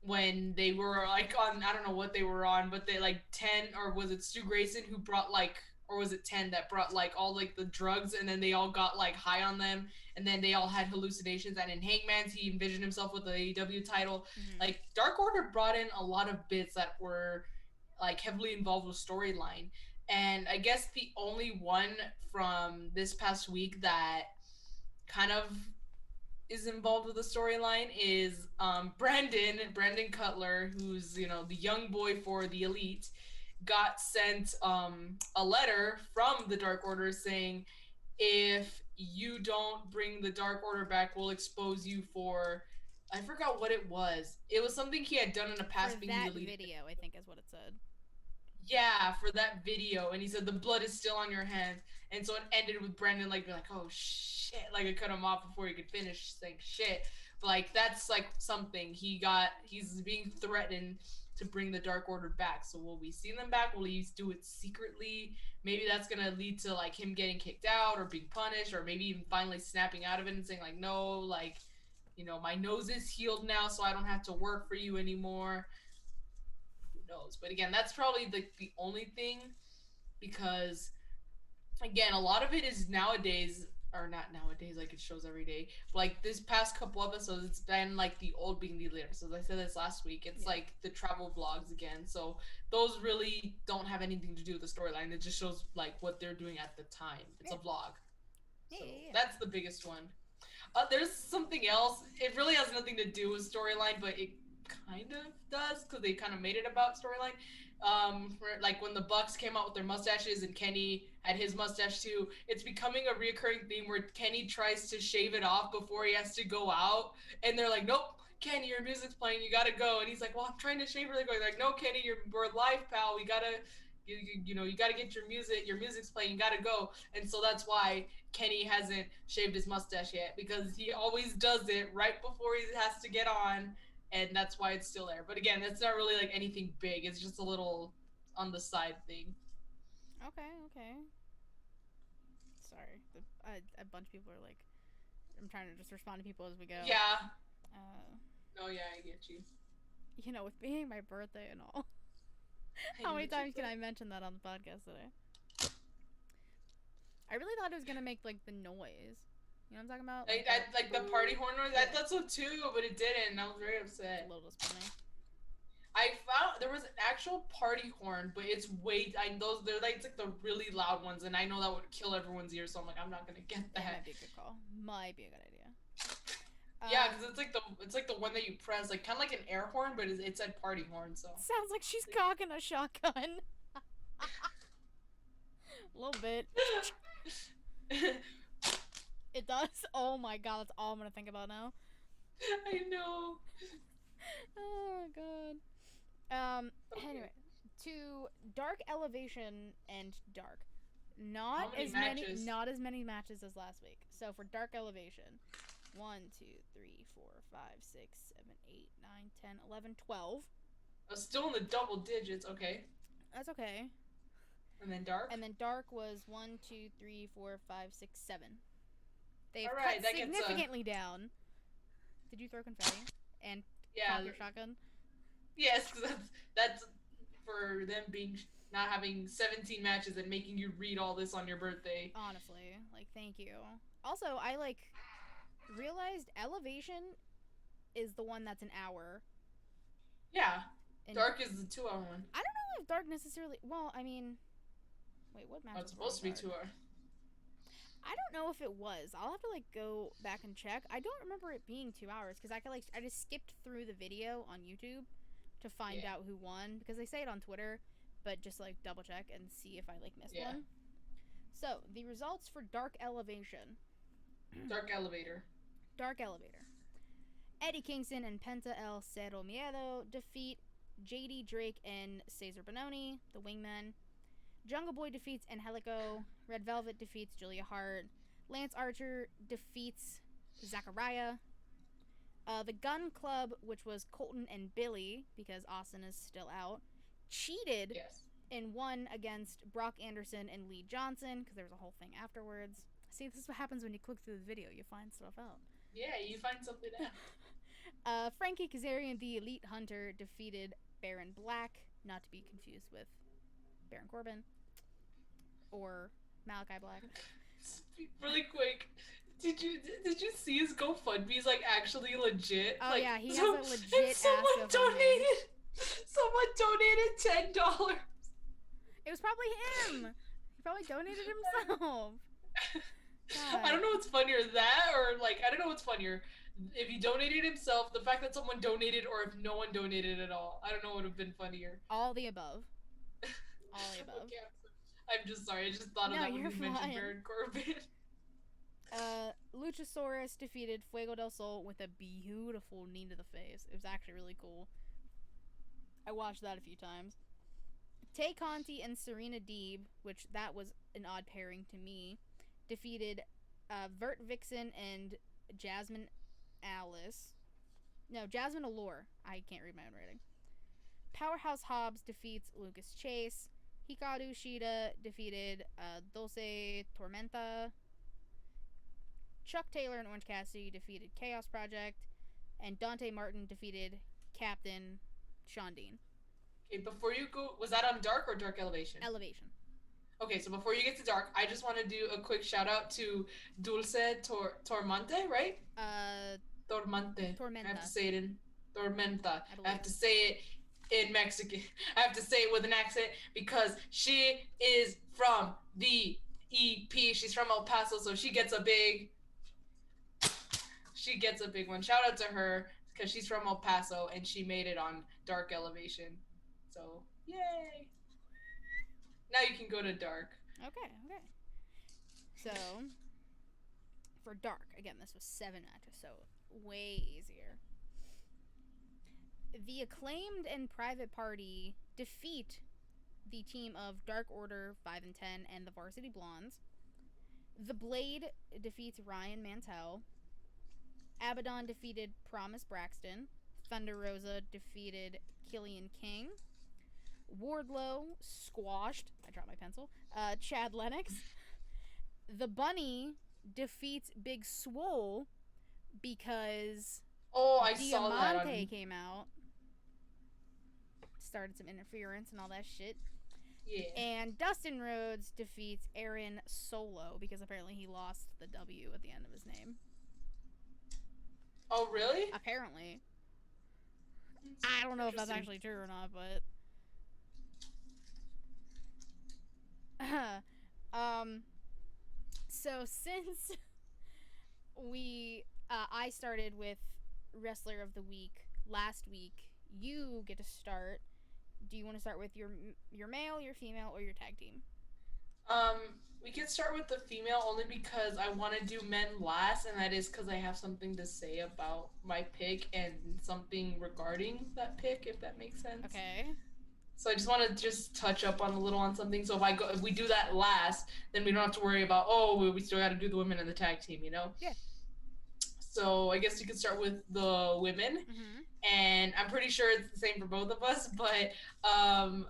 [SPEAKER 2] when they were like on, I don't know what they were on, but they like 10, or was it Stu Grayson who brought like, or was it 10 that brought like all like the drugs, and then they all got like high on them, and then they all had hallucinations. And in Hangman's, he envisioned himself with the AEW title. Like Dark Order brought in a lot of bits that were like heavily involved with storyline. And I guess the only one from this past week that kind of is involved with the storyline is Brandon Cutler, who's the young boy for the Elite, got sent a letter from the Dark Order saying, if you don't bring the Dark Order back, we'll expose you for, I forgot what it was. It was something he had done in the past.
[SPEAKER 1] For
[SPEAKER 2] being
[SPEAKER 1] that
[SPEAKER 2] the Elite
[SPEAKER 1] video, I think is what it said.
[SPEAKER 2] Yeah, for that video. And he said the blood is still on your hands. And so it ended with Brandon like being like, oh shit, like I cut him off before he could finish saying shit. But like that's like something he's being threatened to bring the Dark Order back. So will we see them back? Will he do it secretly? Maybe that's gonna lead to like him getting kicked out or being punished, or maybe even finally snapping out of it and saying like, no, like, my nose is healed now, so I don't have to work for you anymore. Knows. But again, that's probably the only thing, because again, a lot of it is nowadays, or not nowadays, like it shows every day, but like this past couple episodes, it's been like the old being the elite episodes. I said this last week. It's like the travel vlogs again, so those really don't have anything to do with the storyline. It just shows like what they're doing at the time. It's a vlog. So that's the biggest one. There's something else. It really has nothing to do with storyline, but it kind of does, because they kind of made it about storyline. Like when the Bucks came out with their mustaches and Kenny had his mustache too, it's becoming a reoccurring theme where Kenny tries to shave it off before he has to go out, and they're like, nope, Kenny, your music's playing, you gotta go. And he's like, well, I'm trying to shave really quick. Like, no, Kenny, we're live, pal, we gotta, you gotta get your music's playing, you gotta go. And so that's why Kenny hasn't shaved his mustache yet, because he always does it right before he has to get on, and that's why it's still there. But again, that's not really like anything big. It's just a little on the side thing.
[SPEAKER 1] Okay. Sorry, a bunch of people are like, I'm trying to just respond to people as we go.
[SPEAKER 2] Yeah. No, yeah, I get you.
[SPEAKER 1] With being my birthday and all, how many times can I mention that on the podcast today? I really thought it was gonna make like the noise. You know what I'm talking about?
[SPEAKER 2] Like the party horn noise. I thought so too, but it didn't. And I was very upset.
[SPEAKER 1] A little disappointing.
[SPEAKER 2] I found there was an actual party horn, but it's they're like, it's like the really loud ones, and I know that would kill everyone's ears. So I'm like, I'm not gonna get that.
[SPEAKER 1] That might be a good call. Might be a good idea.
[SPEAKER 2] Yeah, because it's like the one that you press, like kind of like an air horn, but it said party horn. So
[SPEAKER 1] Sounds like she's cocking a shotgun. A little bit. It does. Oh my god, that's all I'm gonna think about now.
[SPEAKER 2] I know.
[SPEAKER 1] Oh god. Anyway,
[SPEAKER 2] Okay.
[SPEAKER 1] to dark elevation and dark.
[SPEAKER 2] How many matches?
[SPEAKER 1] Not as many matches as last week. So for dark elevation, 1, 2, 3, 4, 5, 6, 7, 8, 9, 10, 11, 12.
[SPEAKER 2] Still in the double digits. Okay.
[SPEAKER 1] That's okay.
[SPEAKER 2] And then dark.
[SPEAKER 1] And then dark was 1, 2, 3, 4, 5, 6, 7. They've
[SPEAKER 2] All
[SPEAKER 1] cut
[SPEAKER 2] right, that
[SPEAKER 1] significantly down. Did you throw confetti and
[SPEAKER 2] yeah,
[SPEAKER 1] cock your shotgun?
[SPEAKER 2] yes, because that's for them being not having 17 matches and making you read all this on your birthday.
[SPEAKER 1] Honestly, like, thank you. Also, I realized elevation is the one that's an hour.
[SPEAKER 2] Yeah, and dark is the 2-hour one.
[SPEAKER 1] I don't know if dark necessarily. Well, I mean, wait, what match?
[SPEAKER 2] Oh, it's supposed to be 2 hours.
[SPEAKER 1] I don't know if it was. I'll have to go back and check. I don't remember it being 2 hours because I just skipped through the video on YouTube to find out who won because they say it on Twitter, but just double check and see if I missed one. So the results for Dark Elevation.
[SPEAKER 2] Dark Elevator.
[SPEAKER 1] Dark Elevator. Eddie Kingston and Penta El Cero Miedo defeat JD Drake and Cesar Bononi, the Wingmen. Jungle Boy defeats Angelico. Red Velvet defeats Julia Hart. Lance Archer defeats Zachariah. The Gun Club, which was Colton and Billy, because Austin is still out, cheated and won against Brock Anderson and Lee Johnson, because there was a whole thing afterwards. See, this is what happens when you click through the video. You find stuff out.
[SPEAKER 2] Yeah, you find something out.
[SPEAKER 1] Frankie Kazarian, the Elite Hunter, defeated Baron Black, not to be confused with Baron Corbin or Malachi Black.
[SPEAKER 2] Really quick, did you see his GoFundMe? He's actually legit.
[SPEAKER 1] Oh yeah, he has a legit.
[SPEAKER 2] Someone donated $10.
[SPEAKER 1] It was probably him. He probably donated himself.
[SPEAKER 2] I don't know what's funnier, that or I don't know what's funnier. If he donated himself, the fact that someone donated, or if no one donated at all. I don't know what would have been funnier.
[SPEAKER 1] All the above. All the above.
[SPEAKER 2] Okay, I'm just sorry. I just thought of that when you mentioned Baron Corbin.
[SPEAKER 1] Luchasaurus defeated Fuego del Sol with a beautiful knee to the face. It was actually really cool. I watched that a few times. Tay Conti and Serena Deeb, which that was an odd pairing to me, defeated Vert Vixen and Jasmine Allure. I can't read my own writing. Powerhouse Hobbs defeats Lucas Chase. Hikaru Shida defeated Dulce Tormenta. Chuck Taylor and Orange Cassidy defeated Chaos Project. And Dante Martin defeated Captain Sean Dean.
[SPEAKER 2] Okay, before you go, was that on Dark or Dark Elevation?
[SPEAKER 1] Elevation. Okay,
[SPEAKER 2] so before you get to Dark, I just want to do a quick shout out to Dulce Tormenta, right? Tormenta. I have to say it in Tormenta. I have to say it in Mexican. I have to say it with an accent because she is from the EP. She's from El Paso, so she gets a big one. Shout out to her because she's from El Paso and she made it on Dark Elevation. So, yay! Now you can go to Dark.
[SPEAKER 1] Okay. So, for Dark, again, this was 7 matches, so way easier. The Acclaimed and Private Party defeat the team of Dark Order 5 and 10 and the Varsity Blondes. The Blade defeats Ryan Mantell. Abaddon defeated Promise Braxton. Thunder Rosa defeated Killian King. Wardlow squashed, I dropped my pencil, Chad Lennox. The Bunny defeats Big Swole because
[SPEAKER 2] saw that
[SPEAKER 1] Diamante came out. Started some interference and all that shit.
[SPEAKER 2] Yeah.
[SPEAKER 1] And Dustin Rhodes defeats Aaron Solo because apparently he lost the W at the end of his name.
[SPEAKER 2] Oh, really?
[SPEAKER 1] Apparently. I don't know if that's actually true or not, but... So since we I started with Wrestler of the Week last week. You get to start. Do you want to start with your male, your female, or your tag team?
[SPEAKER 2] Um, we can start with the female only because I want to do men last, and that is because I have something to say about my pick and something regarding that pick, if that makes sense.
[SPEAKER 1] Okay.
[SPEAKER 2] So I just want to just touch up on a little on something. So if we do that last, then we don't have to worry about we still got to do the women and the tag team, you know?
[SPEAKER 1] Yeah.
[SPEAKER 2] So I guess you could start with the women.
[SPEAKER 1] Mm-hmm.
[SPEAKER 2] And I'm pretty sure it's the same for both of us, but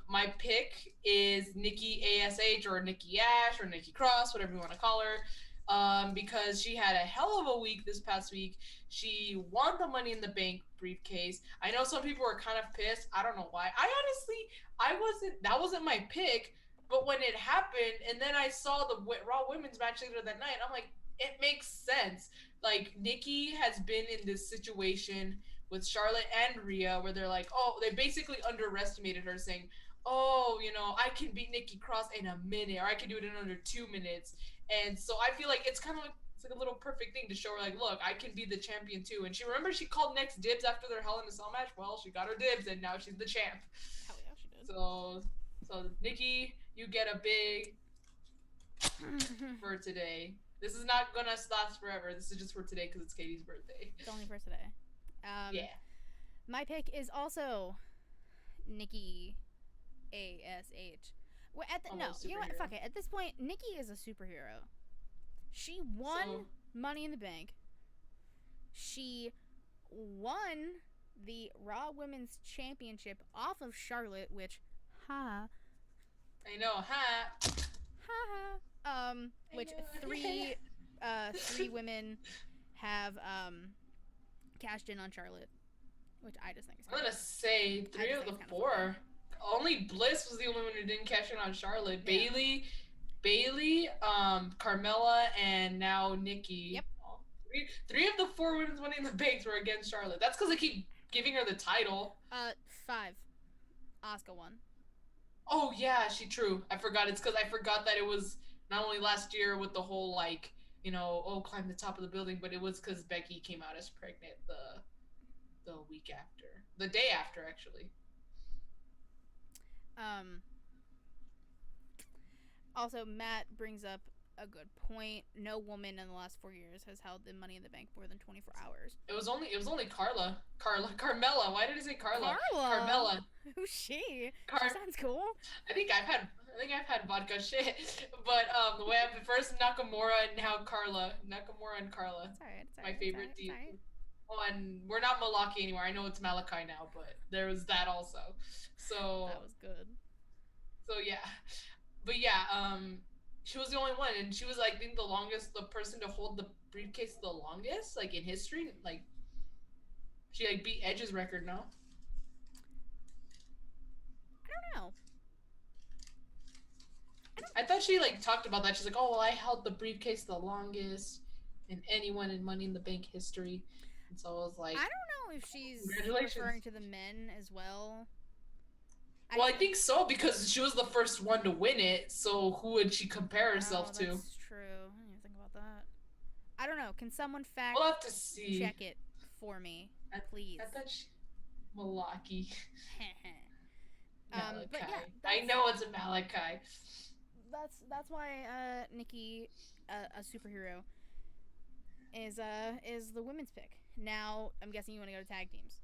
[SPEAKER 2] my pick is Nikki A.S.H. or Nikki Ash or Nikki Cross, whatever you want to call her, because she had a hell of a week this past week. She won the Money in the Bank briefcase. I know some people were kind of pissed. I don't know why. That wasn't my pick, but when it happened, and then I saw the Raw Women's match later that night, I'm like, it makes sense. Like, Nikki has been in this situation with Charlotte and Rhea, where they're like, oh, they basically underestimated her, saying, oh, I can beat Nikki Cross in a minute, or I can do it in under 2 minutes. And so I feel like it's kind of like it's like a little perfect thing to show her, like, look, I can be the champion too. And she called next dibs after their Hell in a Cell match. Well, she got her dibs, and now she's the champ.
[SPEAKER 1] Hell yeah, she did.
[SPEAKER 2] So Nikki, you get a big for today. This is not gonna last forever. This is just for today because it's Katie's birthday.
[SPEAKER 1] It's only for today.
[SPEAKER 2] Yeah.
[SPEAKER 1] My pick is also Nikki A.S.H. Well, you know what? Fuck it. At this point, Nikki is a superhero. She won Money in the Bank. She won the Raw Women's Championship off of Charlotte, which,
[SPEAKER 2] I know, ha.
[SPEAKER 1] Which three women have cashed in on Charlotte, which I just think is
[SPEAKER 2] I'm gonna say 3 of the 4. Only Bliss was the only one who didn't cash in on Charlotte. Yeah. Bailey, Carmella, and now Nikki.
[SPEAKER 1] Yep.
[SPEAKER 2] Three of the 4 women's Money in the Banks were against Charlotte. That's because they keep giving her the title.
[SPEAKER 1] 5. Asuka won.
[SPEAKER 2] Oh yeah, true. I forgot. It's because I forgot that it was not only last year with the whole like, climb the top of the building, but it was because Becky came out as pregnant the week after, the day after, actually.
[SPEAKER 1] Also, Matt brings up a good point. No woman in the last 4 years has held the Money in the Bank more than 24 hours.
[SPEAKER 2] It was only Carmella. Why did I say Carla?
[SPEAKER 1] Carmella. Who's she? She sounds cool.
[SPEAKER 2] I think I've had vodka shit, but the way I've first Nakamura and now Carla. Nakamura and Carla.
[SPEAKER 1] It's alright.
[SPEAKER 2] My favorite team. Oh, and we're not Malaki anymore. I know it's Malachi now, but there was that also. So
[SPEAKER 1] that was good.
[SPEAKER 2] So yeah, but yeah, she was the only one, and she was like, I think the person to hold the briefcase the longest, like in history. Like she like beat Edge's record now.
[SPEAKER 1] I don't know.
[SPEAKER 2] I thought she like talked about that. She's like, oh well, I held the briefcase the longest in anyone in Money in the Bank history. And so I was like,
[SPEAKER 1] I don't know if she's referring to the men as well.
[SPEAKER 2] Well, I think so, because she was the first one to win it, so who would she compare herself to?
[SPEAKER 1] That's true. I didn't even think about that. I don't know. Can someone
[SPEAKER 2] we'll have to see.
[SPEAKER 1] Check it for me, please?
[SPEAKER 2] I thought Malaki.
[SPEAKER 1] Malachi. But yeah,
[SPEAKER 2] I know it's a Malachi.
[SPEAKER 1] That's why Nikki, a superhero, is the women's pick. Now I'm guessing you want to go to tag teams.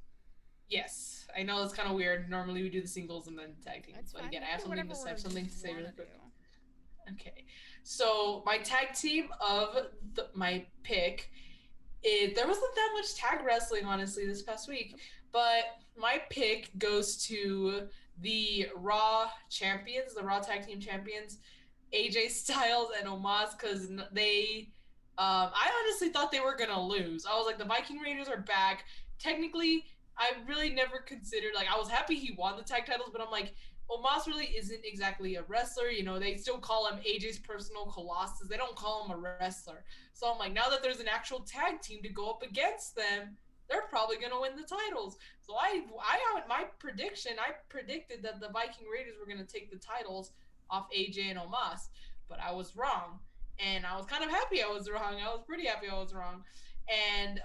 [SPEAKER 2] Yes, I know it's kind of weird. Normally we do the singles and then tag teams. But again, I have something to say really quick. Okay, so my tag team of my pick, there wasn't that much tag wrestling honestly this past week, but my pick goes to the Raw champions, the Raw tag team champions, AJ Styles and Omos, because they. I honestly thought they were gonna lose. I was like, the Viking Raiders are back. Technically, I really never considered, like, I was happy he won the tag titles, but I'm like, Omos really isn't exactly a wrestler. They still call him AJ's personal colossus. They don't call him a wrestler. So I'm like, now that there's an actual tag team to go up against them, they're probably going to win the titles. So my prediction, I predicted that the Viking Raiders were going to take the titles off AJ and Omos, but I was wrong. And I was kind of happy I was wrong. I was pretty happy I was wrong. and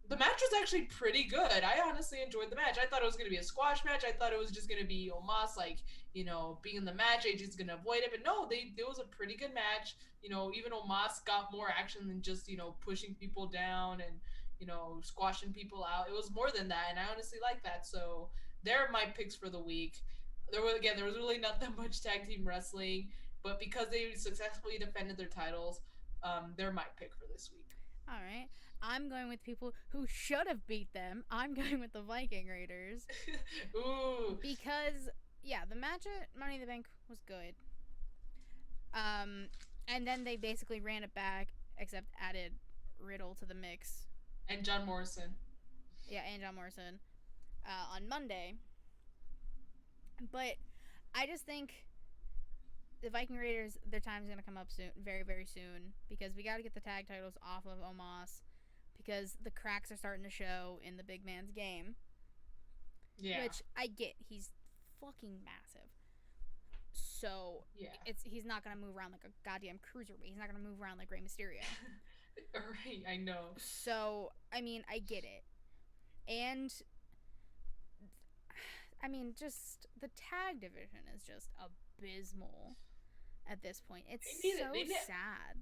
[SPEAKER 2] the match was actually pretty good. I honestly enjoyed the match. I thought it was gonna be a squash match. I thought it was just gonna be Omos being in the match. AJ's gonna avoid it, but no, it was a pretty good match. Even Omos got more action than just pushing people down and squashing people out. It was more than that, and I honestly like that. So they're my picks for the week. There was really not that much tag team wrestling, but because they successfully defended their titles, they're my pick for this week.
[SPEAKER 1] All right. I'm going with people who should have beat them. I'm going with the Viking Raiders.
[SPEAKER 2] Ooh.
[SPEAKER 1] Because, yeah, the match at Money in the Bank was good. And then they basically ran it back, except added Riddle to the mix.
[SPEAKER 2] And John Morrison.
[SPEAKER 1] Yeah, and John Morrison on Monday. But I just think the Viking Raiders, their time's going to come up soon, very, very soon, because we got to get the tag titles off of Omos, because the cracks are starting to show in the big man's game.
[SPEAKER 2] Yeah.
[SPEAKER 1] Which I get. He's fucking massive. So
[SPEAKER 2] yeah,
[SPEAKER 1] he's not going to move around like a goddamn cruiserweight. He's not going to move around like Rey Mysterio.
[SPEAKER 2] Right, I know.
[SPEAKER 1] So, I mean, I get it. And I mean, just the tag division is just abysmal at this point. It's sad.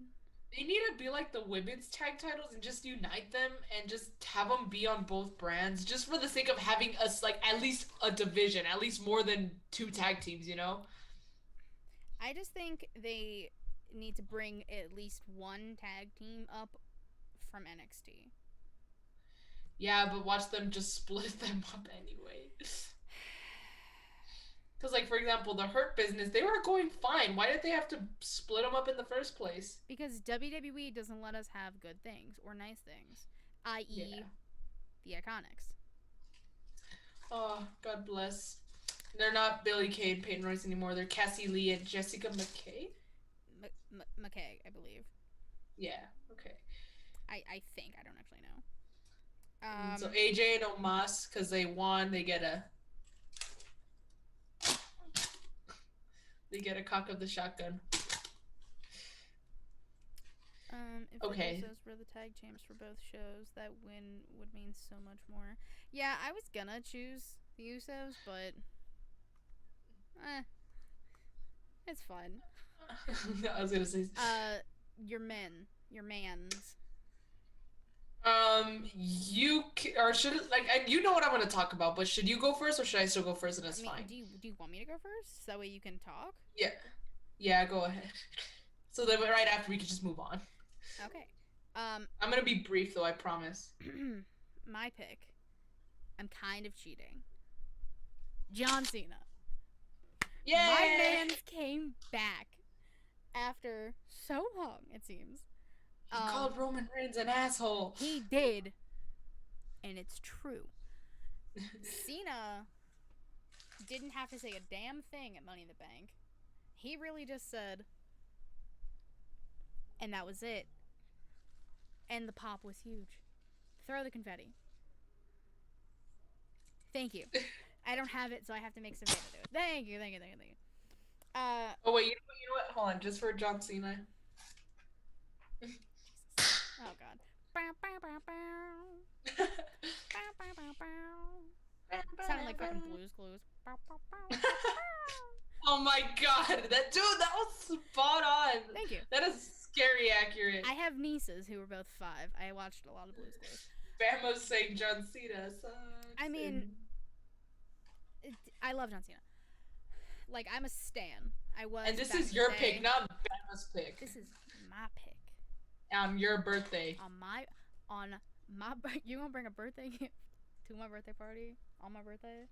[SPEAKER 2] They need to be like the women's tag titles and just unite them and just have them be on both brands, just for the sake of having us like at least a division, at least more than 2 tag teams,
[SPEAKER 1] I just think they need to bring at least one tag team up from NXT.
[SPEAKER 2] Yeah, but watch them just split them up anyway. Because, like, for example, the Hurt Business, they were going fine. Why did they have to split them up in the first place?
[SPEAKER 1] Because WWE doesn't let us have good things or nice things, i.e., the Iconics.
[SPEAKER 2] Oh, God bless. They're not Billie Kay and Peyton Royce anymore. They're Cassie Lee and Jessica McKay?
[SPEAKER 1] McKay, I believe.
[SPEAKER 2] Yeah, okay.
[SPEAKER 1] I think. I don't actually know.
[SPEAKER 2] So AJ and Omos, because they won, they get a cock of the shotgun.
[SPEAKER 1] If the Usos were the tag champs for both shows, that win would mean so much more. Yeah, I was gonna choose the Usos, but it's fun.
[SPEAKER 2] I was gonna say.
[SPEAKER 1] Your mans.
[SPEAKER 2] You know what I'm gonna talk about, but should you go first or should I still go first? And it's fine.
[SPEAKER 1] Do you want me to go first? So that way you can talk.
[SPEAKER 2] Yeah, go ahead. So then right after we can just move on.
[SPEAKER 1] Okay.
[SPEAKER 2] I'm gonna be brief though, I promise.
[SPEAKER 1] My pick. I'm kind of cheating. John Cena.
[SPEAKER 2] Yay!
[SPEAKER 1] My man came back after so long, it seems.
[SPEAKER 2] He called Roman Reigns an asshole.
[SPEAKER 1] He did. And it's true. Cena didn't have to say a damn thing at Money in the Bank. He really just said, and that was it. And the pop was huge. Throw the confetti. Thank you. I don't have it, so I have to make Savannah do it. Thank you.
[SPEAKER 2] Oh wait, you know what? Hold on, just for John Cena.
[SPEAKER 1] Oh god. Sounded like fucking Blue's Clues.
[SPEAKER 2] Oh my god, that was spot on.
[SPEAKER 1] Thank you.
[SPEAKER 2] That is scary accurate.
[SPEAKER 1] I have nieces who were both 5. I watched a lot of Blue's Clues.
[SPEAKER 2] Bama's saying John Cena sucks.
[SPEAKER 1] I mean, I love John Cena. Like, I'm a stan. I was.
[SPEAKER 2] And this is your pick, not Bama's pick.
[SPEAKER 1] This is my pick.
[SPEAKER 2] On your birthday.
[SPEAKER 1] You gonna bring a birthday gift to my birthday party on my birthday?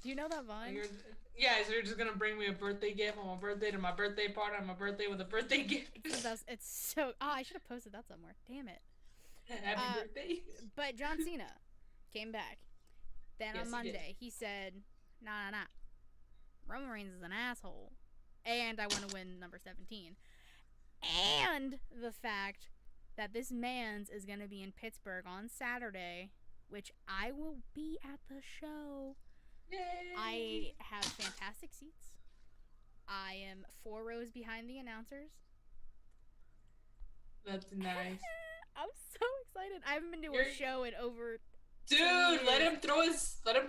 [SPEAKER 1] Do you know that Vine?
[SPEAKER 2] Yeah, so you're just gonna bring me a birthday gift on my birthday to my birthday party on my birthday with a birthday gift.
[SPEAKER 1] It's so. Oh, I should have posted that somewhere. Damn it.
[SPEAKER 2] Happy birthday.
[SPEAKER 1] But John Cena came back. Then on Monday, he said, nah. Roman Reigns is an asshole. And I want to win number 17. And the fact that this man's is going to be in Pittsburgh on Saturday, which I will be at the show.
[SPEAKER 2] Yay!
[SPEAKER 1] I have fantastic seats. I am 4 rows behind the announcers.
[SPEAKER 2] That's nice.
[SPEAKER 1] I'm excited. I haven't been to a
[SPEAKER 2] You're
[SPEAKER 1] show in over
[SPEAKER 2] Dude,
[SPEAKER 1] 2 years.
[SPEAKER 2] let him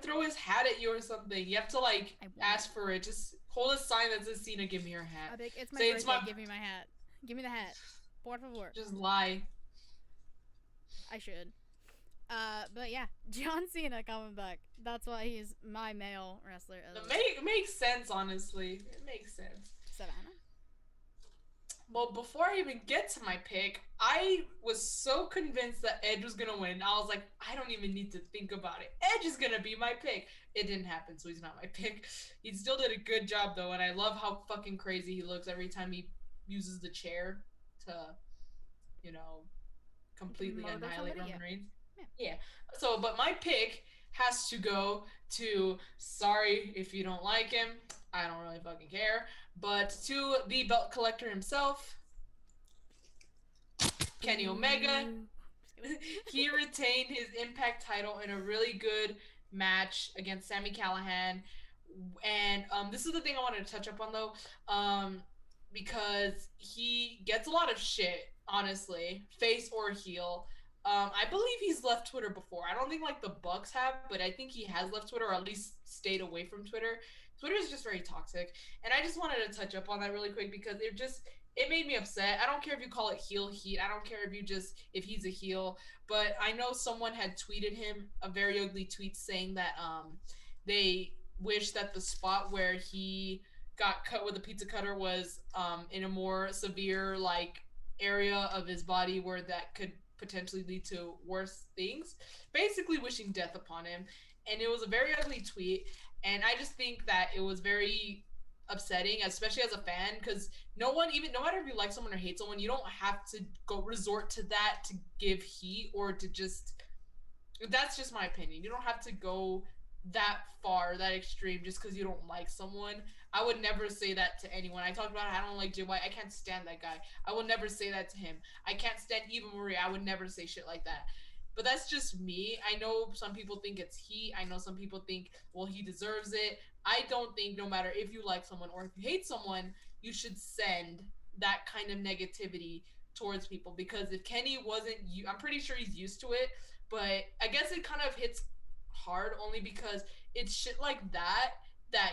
[SPEAKER 2] throw his hat at you or something. You have to like
[SPEAKER 1] I won't.
[SPEAKER 2] ask for it. Just hold a sign that says Cena, give me your hat.
[SPEAKER 1] I'll be like, it's my
[SPEAKER 2] Say it's
[SPEAKER 1] birthday.
[SPEAKER 2] my
[SPEAKER 1] Give me my hat. Give me the hat. Por favor.
[SPEAKER 2] just lie.
[SPEAKER 1] I should. But yeah, John Cena coming back. That's why he's my male wrestler.
[SPEAKER 2] It makes sense, honestly. It makes sense.
[SPEAKER 1] Savannah.
[SPEAKER 2] Well, before I even get to my pick, I was so convinced that Edge was gonna win. I was like, I don't even need to think about it. Edge is gonna be my pick. It didn't happen, so he's not my pick. He still did a good job though, and I love how fucking crazy he looks every time he uses the chair to, you know, completely annihilate Roman Reigns. Yeah. So, but my pick has to go to, sorry if you don't like him, I don't really fucking care, but to the belt collector himself, Kenny Omega. He retained his Impact title in a really good match against Sami Callihan. And this is the thing I wanted to touch up on though, because he gets a lot of shit, honestly, face or heel. I believe he's left Twitter before. I don't think like the Bucks have, but I think he has left Twitter or at least stayed away from Twitter. Twitter is just very toxic, and I just wanted to touch up on that really quick because it made me upset. I don't care if you call it heel heat. I don't care if he's a heel, but I know someone had tweeted him a very ugly tweet saying that they wish that the spot where he got cut with a pizza cutter was in a more severe like area of his body where that could potentially lead to worse things, basically wishing death upon him. And it was a very ugly tweet, and I just think that it was very upsetting, especially as a fan, because no matter if you like someone or hate someone, you don't have to go resort to that to give heat or to just, that's just my opinion. You don't have to go that far, that extreme, just because you don't like someone. I would never say that to anyone. I talked about I don't like Jay White. I can't stand that guy. I would never say that to him. I can't stand Eva Marie. I would never say shit like that. But that's just me. I know some people think it's heat. I know some people think, well, he deserves it. I don't think no matter if you like someone or if you hate someone, you should send that kind of negativity towards people. Because if Kenny wasn't, I'm pretty sure he's used to it. But I guess it kind of hits hard only because it's shit like that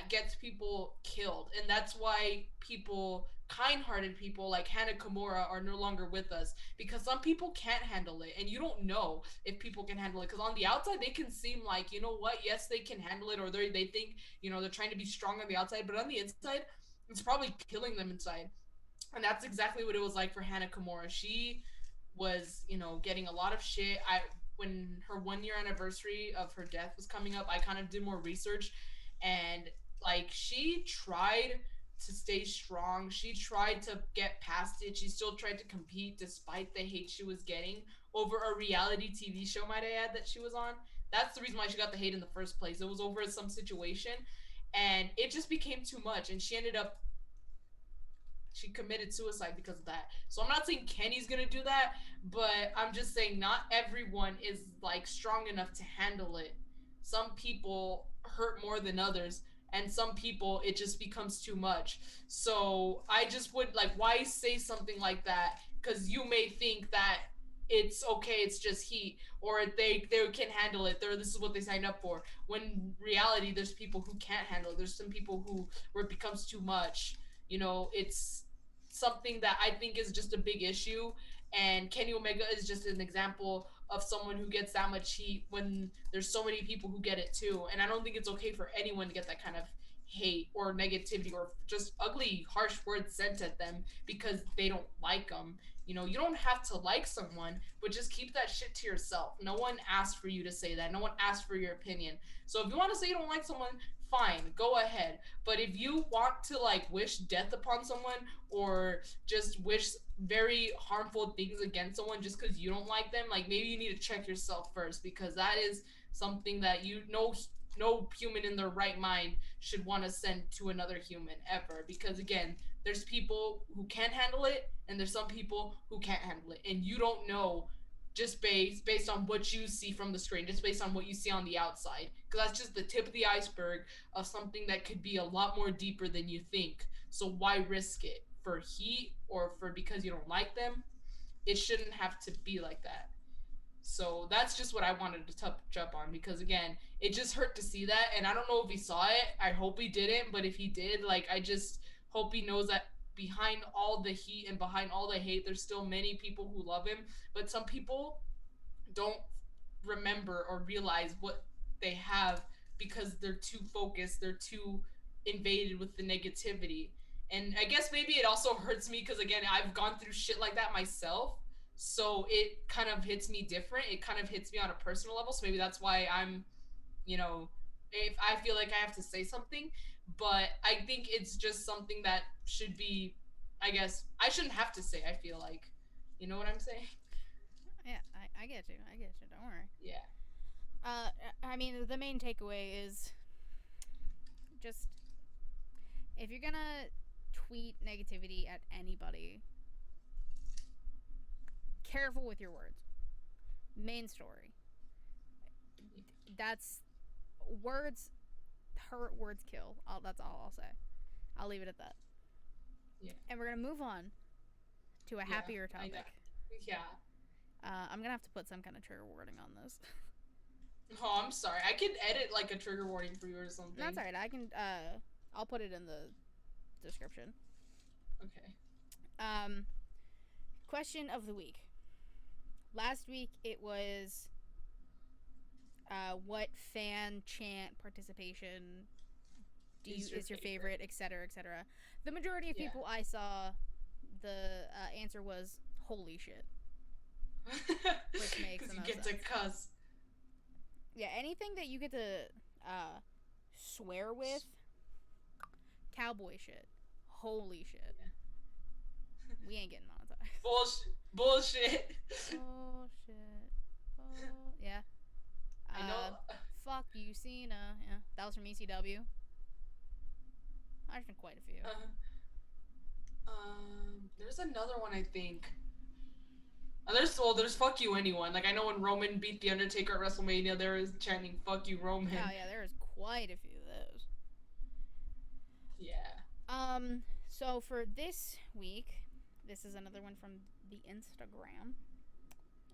[SPEAKER 2] gets people killed, and that's why kind-hearted people like Hannah Kimura are no longer with us, because some people can't handle it, and you don't know if people can handle it, because on the outside they can seem like, you know what, yes, they can handle it, or they think, you know, they're trying to be strong on the outside, but on the inside it's probably killing them inside. And that's exactly what it was like for Hannah Kimura. She was, you know, getting a lot of shit. When her 1 year anniversary of her death was coming up, I kind of did more research, and like she tried to stay strong. She tried to get past it. She still tried to compete despite the hate she was getting over a reality TV show, might I add, that she was on. That's the reason why she got the hate in the first place. It was over some situation, and it just became too much, and she committed suicide because of that. So I'm not saying Kenny's gonna do that, but I'm just saying not everyone is like strong enough to handle it. Some people hurt more than others, and some people it just becomes too much. So I just would like, why say something like that? Because you may think that it's okay, it's just heat, or they can handle it. This is what they signed up for. When in reality, there's people who can't handle it. There's some people where it becomes too much. You know, it's something that I think is just a big issue. And Kenny Omega is just an example of someone who gets that much heat when there's so many people who get it too. And I don't think it's okay for anyone to get that kind of hate or negativity or just ugly, harsh words sent at them because they don't like them. You know, you don't have to like someone, but just keep that shit to yourself. No one asked for you to say that. No one asked for your opinion. So if you want to say you don't like someone, fine, go ahead. But if you want to like wish death upon someone or just wish very harmful things against someone just because you don't like them, like maybe you need to check yourself first, because that is something that no human in their right mind should want to send to another human ever. Because again, there's people who can handle it and there's some people who can't handle it, and you don't know just based on what you see from the screen, just based on what you see on the outside, because that's just the tip of the iceberg of something that could be a lot more deeper than you think. So why risk it for heat or for because you don't like them? It shouldn't have to be like that. So that's just what I wanted to touch up on, because again, it just hurt to see that, and I don't know if he saw it. I hope he didn't, but if he did, like, I just hope he knows that behind all the heat and behind all the hate, there's still many people who love him, but some people don't remember or realize what they have because they're too focused, they're too invaded with the negativity. And I guess maybe it also hurts me because again, I've gone through shit like that myself. So it kind of hits me different. It kind of hits me on a personal level. So maybe that's why I'm, you know, if I feel like I have to say something, but I think it's just something that should be, I guess, I shouldn't have to say, I feel like. You know what I'm saying?
[SPEAKER 1] Yeah, I get you. I get you. Don't worry.
[SPEAKER 2] Yeah.
[SPEAKER 1] I mean, the main takeaway is just if you're gonna tweet negativity at anybody, careful with your words. Main story. That's words hurt, words kill. That's all I'll say. I'll leave it at that.
[SPEAKER 2] Yeah.
[SPEAKER 1] And we're gonna move on to a happier topic.
[SPEAKER 2] Yeah.
[SPEAKER 1] I'm gonna have to put some kind of trigger warning on this.
[SPEAKER 2] Oh, I'm sorry. I can edit like a trigger warning for you or something.
[SPEAKER 1] That's alright. I can. I'll put it in the description.
[SPEAKER 2] Okay.
[SPEAKER 1] Question of the week. Last week it was what fan chant participation is your favorite, etc., etc. The majority of people I saw, the answer was holy shit, which makes
[SPEAKER 2] because
[SPEAKER 1] you
[SPEAKER 2] get
[SPEAKER 1] sense.
[SPEAKER 2] to cuss.
[SPEAKER 1] Yeah, anything that you get to swear with, cowboy shit, holy shit. Yeah. We ain't getting monetized.
[SPEAKER 2] Bullshit.
[SPEAKER 1] Yeah.
[SPEAKER 2] I know.
[SPEAKER 1] Fuck you, Cena. Yeah, that was from ECW. I've done quite a few.
[SPEAKER 2] There's another one I think. There's fuck you anyone. Like I know when Roman beat the Undertaker at WrestleMania, there was chanting fuck you Roman.
[SPEAKER 1] Oh yeah, there's quite a few of those.
[SPEAKER 2] Yeah.
[SPEAKER 1] So for this week, this is another one from the Instagram.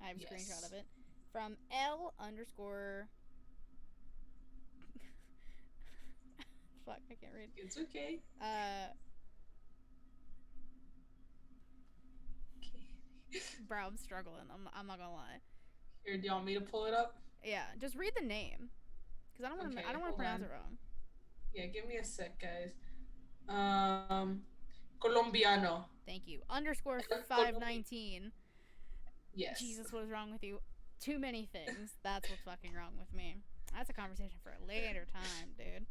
[SPEAKER 1] I have a screenshot of it from L underscore. Fuck, I can't read.
[SPEAKER 2] It's okay.
[SPEAKER 1] Bro, I'm struggling. I'm not gonna lie.
[SPEAKER 2] Here, do you want me to pull it up?
[SPEAKER 1] Yeah, just read the name, because I don't want to. I don't want to pronounce it wrong.
[SPEAKER 2] Yeah, give me a sec, guys. Colombiano.
[SPEAKER 1] Thank you. Underscore 519.
[SPEAKER 2] Yes.
[SPEAKER 1] Jesus, what is wrong with you? Too many things. That's what's fucking wrong with me. That's a conversation for a later time, dude.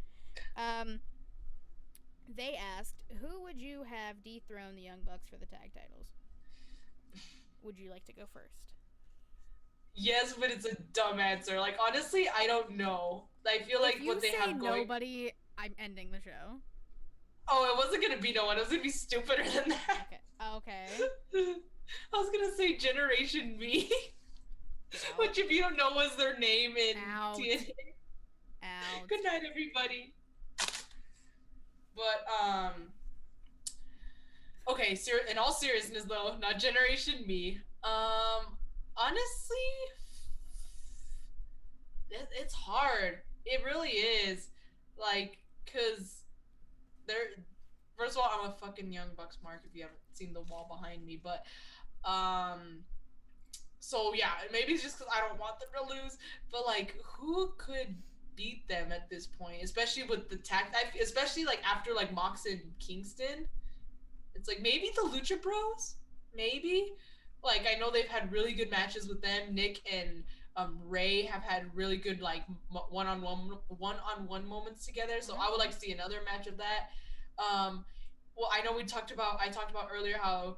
[SPEAKER 1] They asked, who would you have dethrone the Young Bucks for the tag titles? Would you like to go first?
[SPEAKER 2] Yes, but it's a dumb answer. Like, honestly, I don't know. I feel like what they have going...
[SPEAKER 1] nobody, I'm ending the show.
[SPEAKER 2] Oh, it wasn't gonna be no one. It was gonna be stupider than that.
[SPEAKER 1] Okay.
[SPEAKER 2] I was gonna say Generation Me. Which, if you don't know, was their name in TNA.
[SPEAKER 1] Ouch.
[SPEAKER 2] Good night, everybody. But, okay, in all seriousness, though, not Generation Me. Honestly, it's hard. It really is. Like, because first of all, I'm a fucking Young Bucks mark if you haven't seen the wall behind me, but, so yeah, maybe it's just because I don't want them to lose, but, like, who could beat them at this point, especially with the especially, like, after, like, Mox and Kingston? It's like, maybe the Lucha Bros? Maybe? Like, I know they've had really good matches with them. Nick and Ray have had really good, like, one-on-one moments together, so I would like to see another match of that. Well, I know I talked about earlier how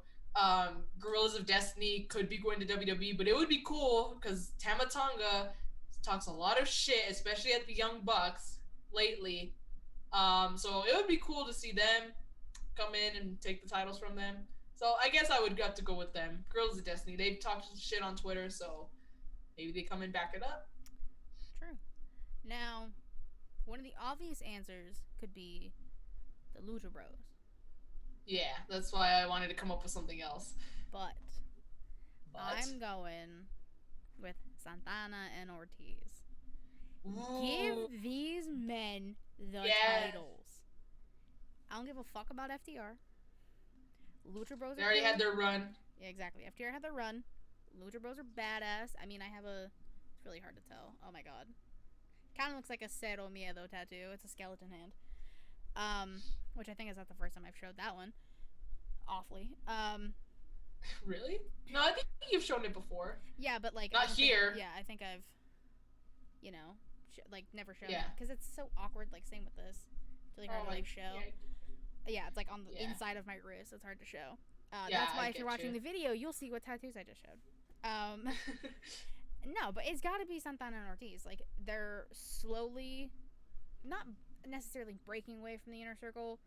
[SPEAKER 2] Guerrillas of Destiny could be going to WWE, but it would be cool because Tama Tonga talks a lot of shit, especially at the Young Bucks lately. So it would be cool to see them come in and take the titles from them. So I guess I would have to go with them. Guerrillas of Destiny. They've talked shit on Twitter, so maybe they come and back it up.
[SPEAKER 1] True. Now, one of the obvious answers could be the Lucha Bros.
[SPEAKER 2] Yeah, that's why I wanted to come up with something else.
[SPEAKER 1] But I'm going with Santana and Ortiz.
[SPEAKER 2] Ooh.
[SPEAKER 1] Give these men the titles. I don't give a fuck about FTR. Lucha Bros.
[SPEAKER 2] They already had their run.
[SPEAKER 1] Yeah, exactly. FTR had their run. Lucha Bros are badass. I mean, I have a. It's really hard to tell. Oh my god. Kind of looks like a Cero Miedo tattoo. It's a skeleton hand. Which I think is not the first time I've showed that one. Awfully.
[SPEAKER 2] Really? No, I think you've shown it before.
[SPEAKER 1] Yeah, but like
[SPEAKER 2] not here.
[SPEAKER 1] I think I've, never shown it because it's so awkward. Like same with this. It's really hard to show. Yeah, it's like on the inside of my wrist. It's hard to show. That's why if you're watching the video, you'll see what tattoos I just showed. No, but it's got to be Santana and Ortiz. Like they're slowly, not necessarily breaking away from the inner circle,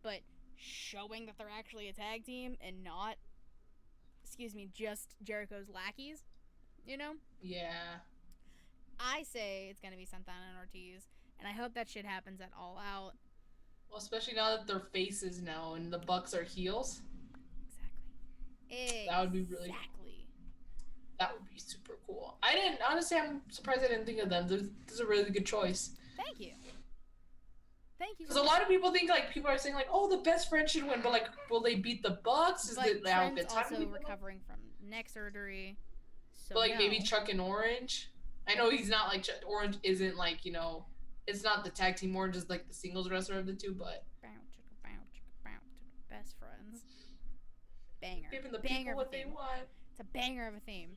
[SPEAKER 1] but showing that they're actually a tag team and not, just Jericho's lackeys,
[SPEAKER 2] Yeah.
[SPEAKER 1] I say it's going to be Santana and Ortiz, and I hope that shit happens at All Out.
[SPEAKER 2] Well, especially now that they're faces now and the Bucks are heels.
[SPEAKER 1] Exactly.
[SPEAKER 2] That would be really cool. That would be super cool. I'm surprised I didn't think of them. This is a really good choice.
[SPEAKER 1] Thank you.
[SPEAKER 2] Because a lot of people think, people are saying, oh, the best friend should win, but, will they beat the Bucks?
[SPEAKER 1] Trent's also recovering from neck surgery. So
[SPEAKER 2] but, maybe Chuck and Orange? I know he's not, Orange isn't, it's not the tag team. Orange is, the singles wrestler of the two, but...
[SPEAKER 1] Best friends. Banger.
[SPEAKER 2] Giving the people what they want.
[SPEAKER 1] It's a banger of a theme.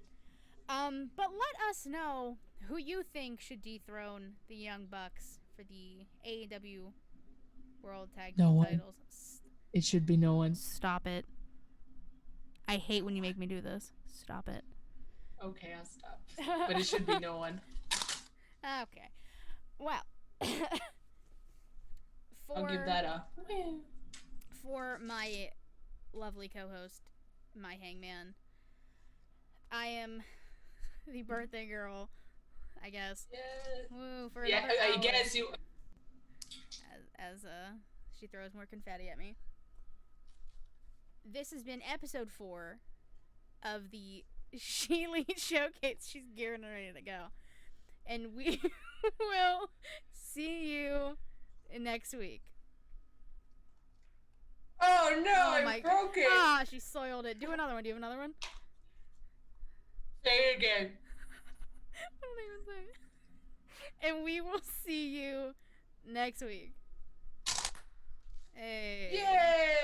[SPEAKER 1] But let us know who you think should dethrone the Young Bucks for the AEW World Tag Team titles.
[SPEAKER 2] It should be no one.
[SPEAKER 1] Stop it. I hate when you make me do this. Stop it.
[SPEAKER 2] Okay, I'll stop. But it should be no one.
[SPEAKER 1] Okay. Well.
[SPEAKER 2] I'll give that a win.
[SPEAKER 1] For my lovely co-host, my hangman, I am the birthday girl, I guess.
[SPEAKER 2] Yes.
[SPEAKER 1] Woo, for
[SPEAKER 2] I guess you.
[SPEAKER 1] As she throws more confetti at me. This has been episode 4 of the ShElite Showcase. She's gearing and ready to go. And we will see you next week.
[SPEAKER 2] Oh no, I broke it.
[SPEAKER 1] Ah, she soiled it. Do another one. Do you have another one?
[SPEAKER 2] Say it again.
[SPEAKER 1] I don't even say it. And we will see you next week. Hey.
[SPEAKER 2] Yay!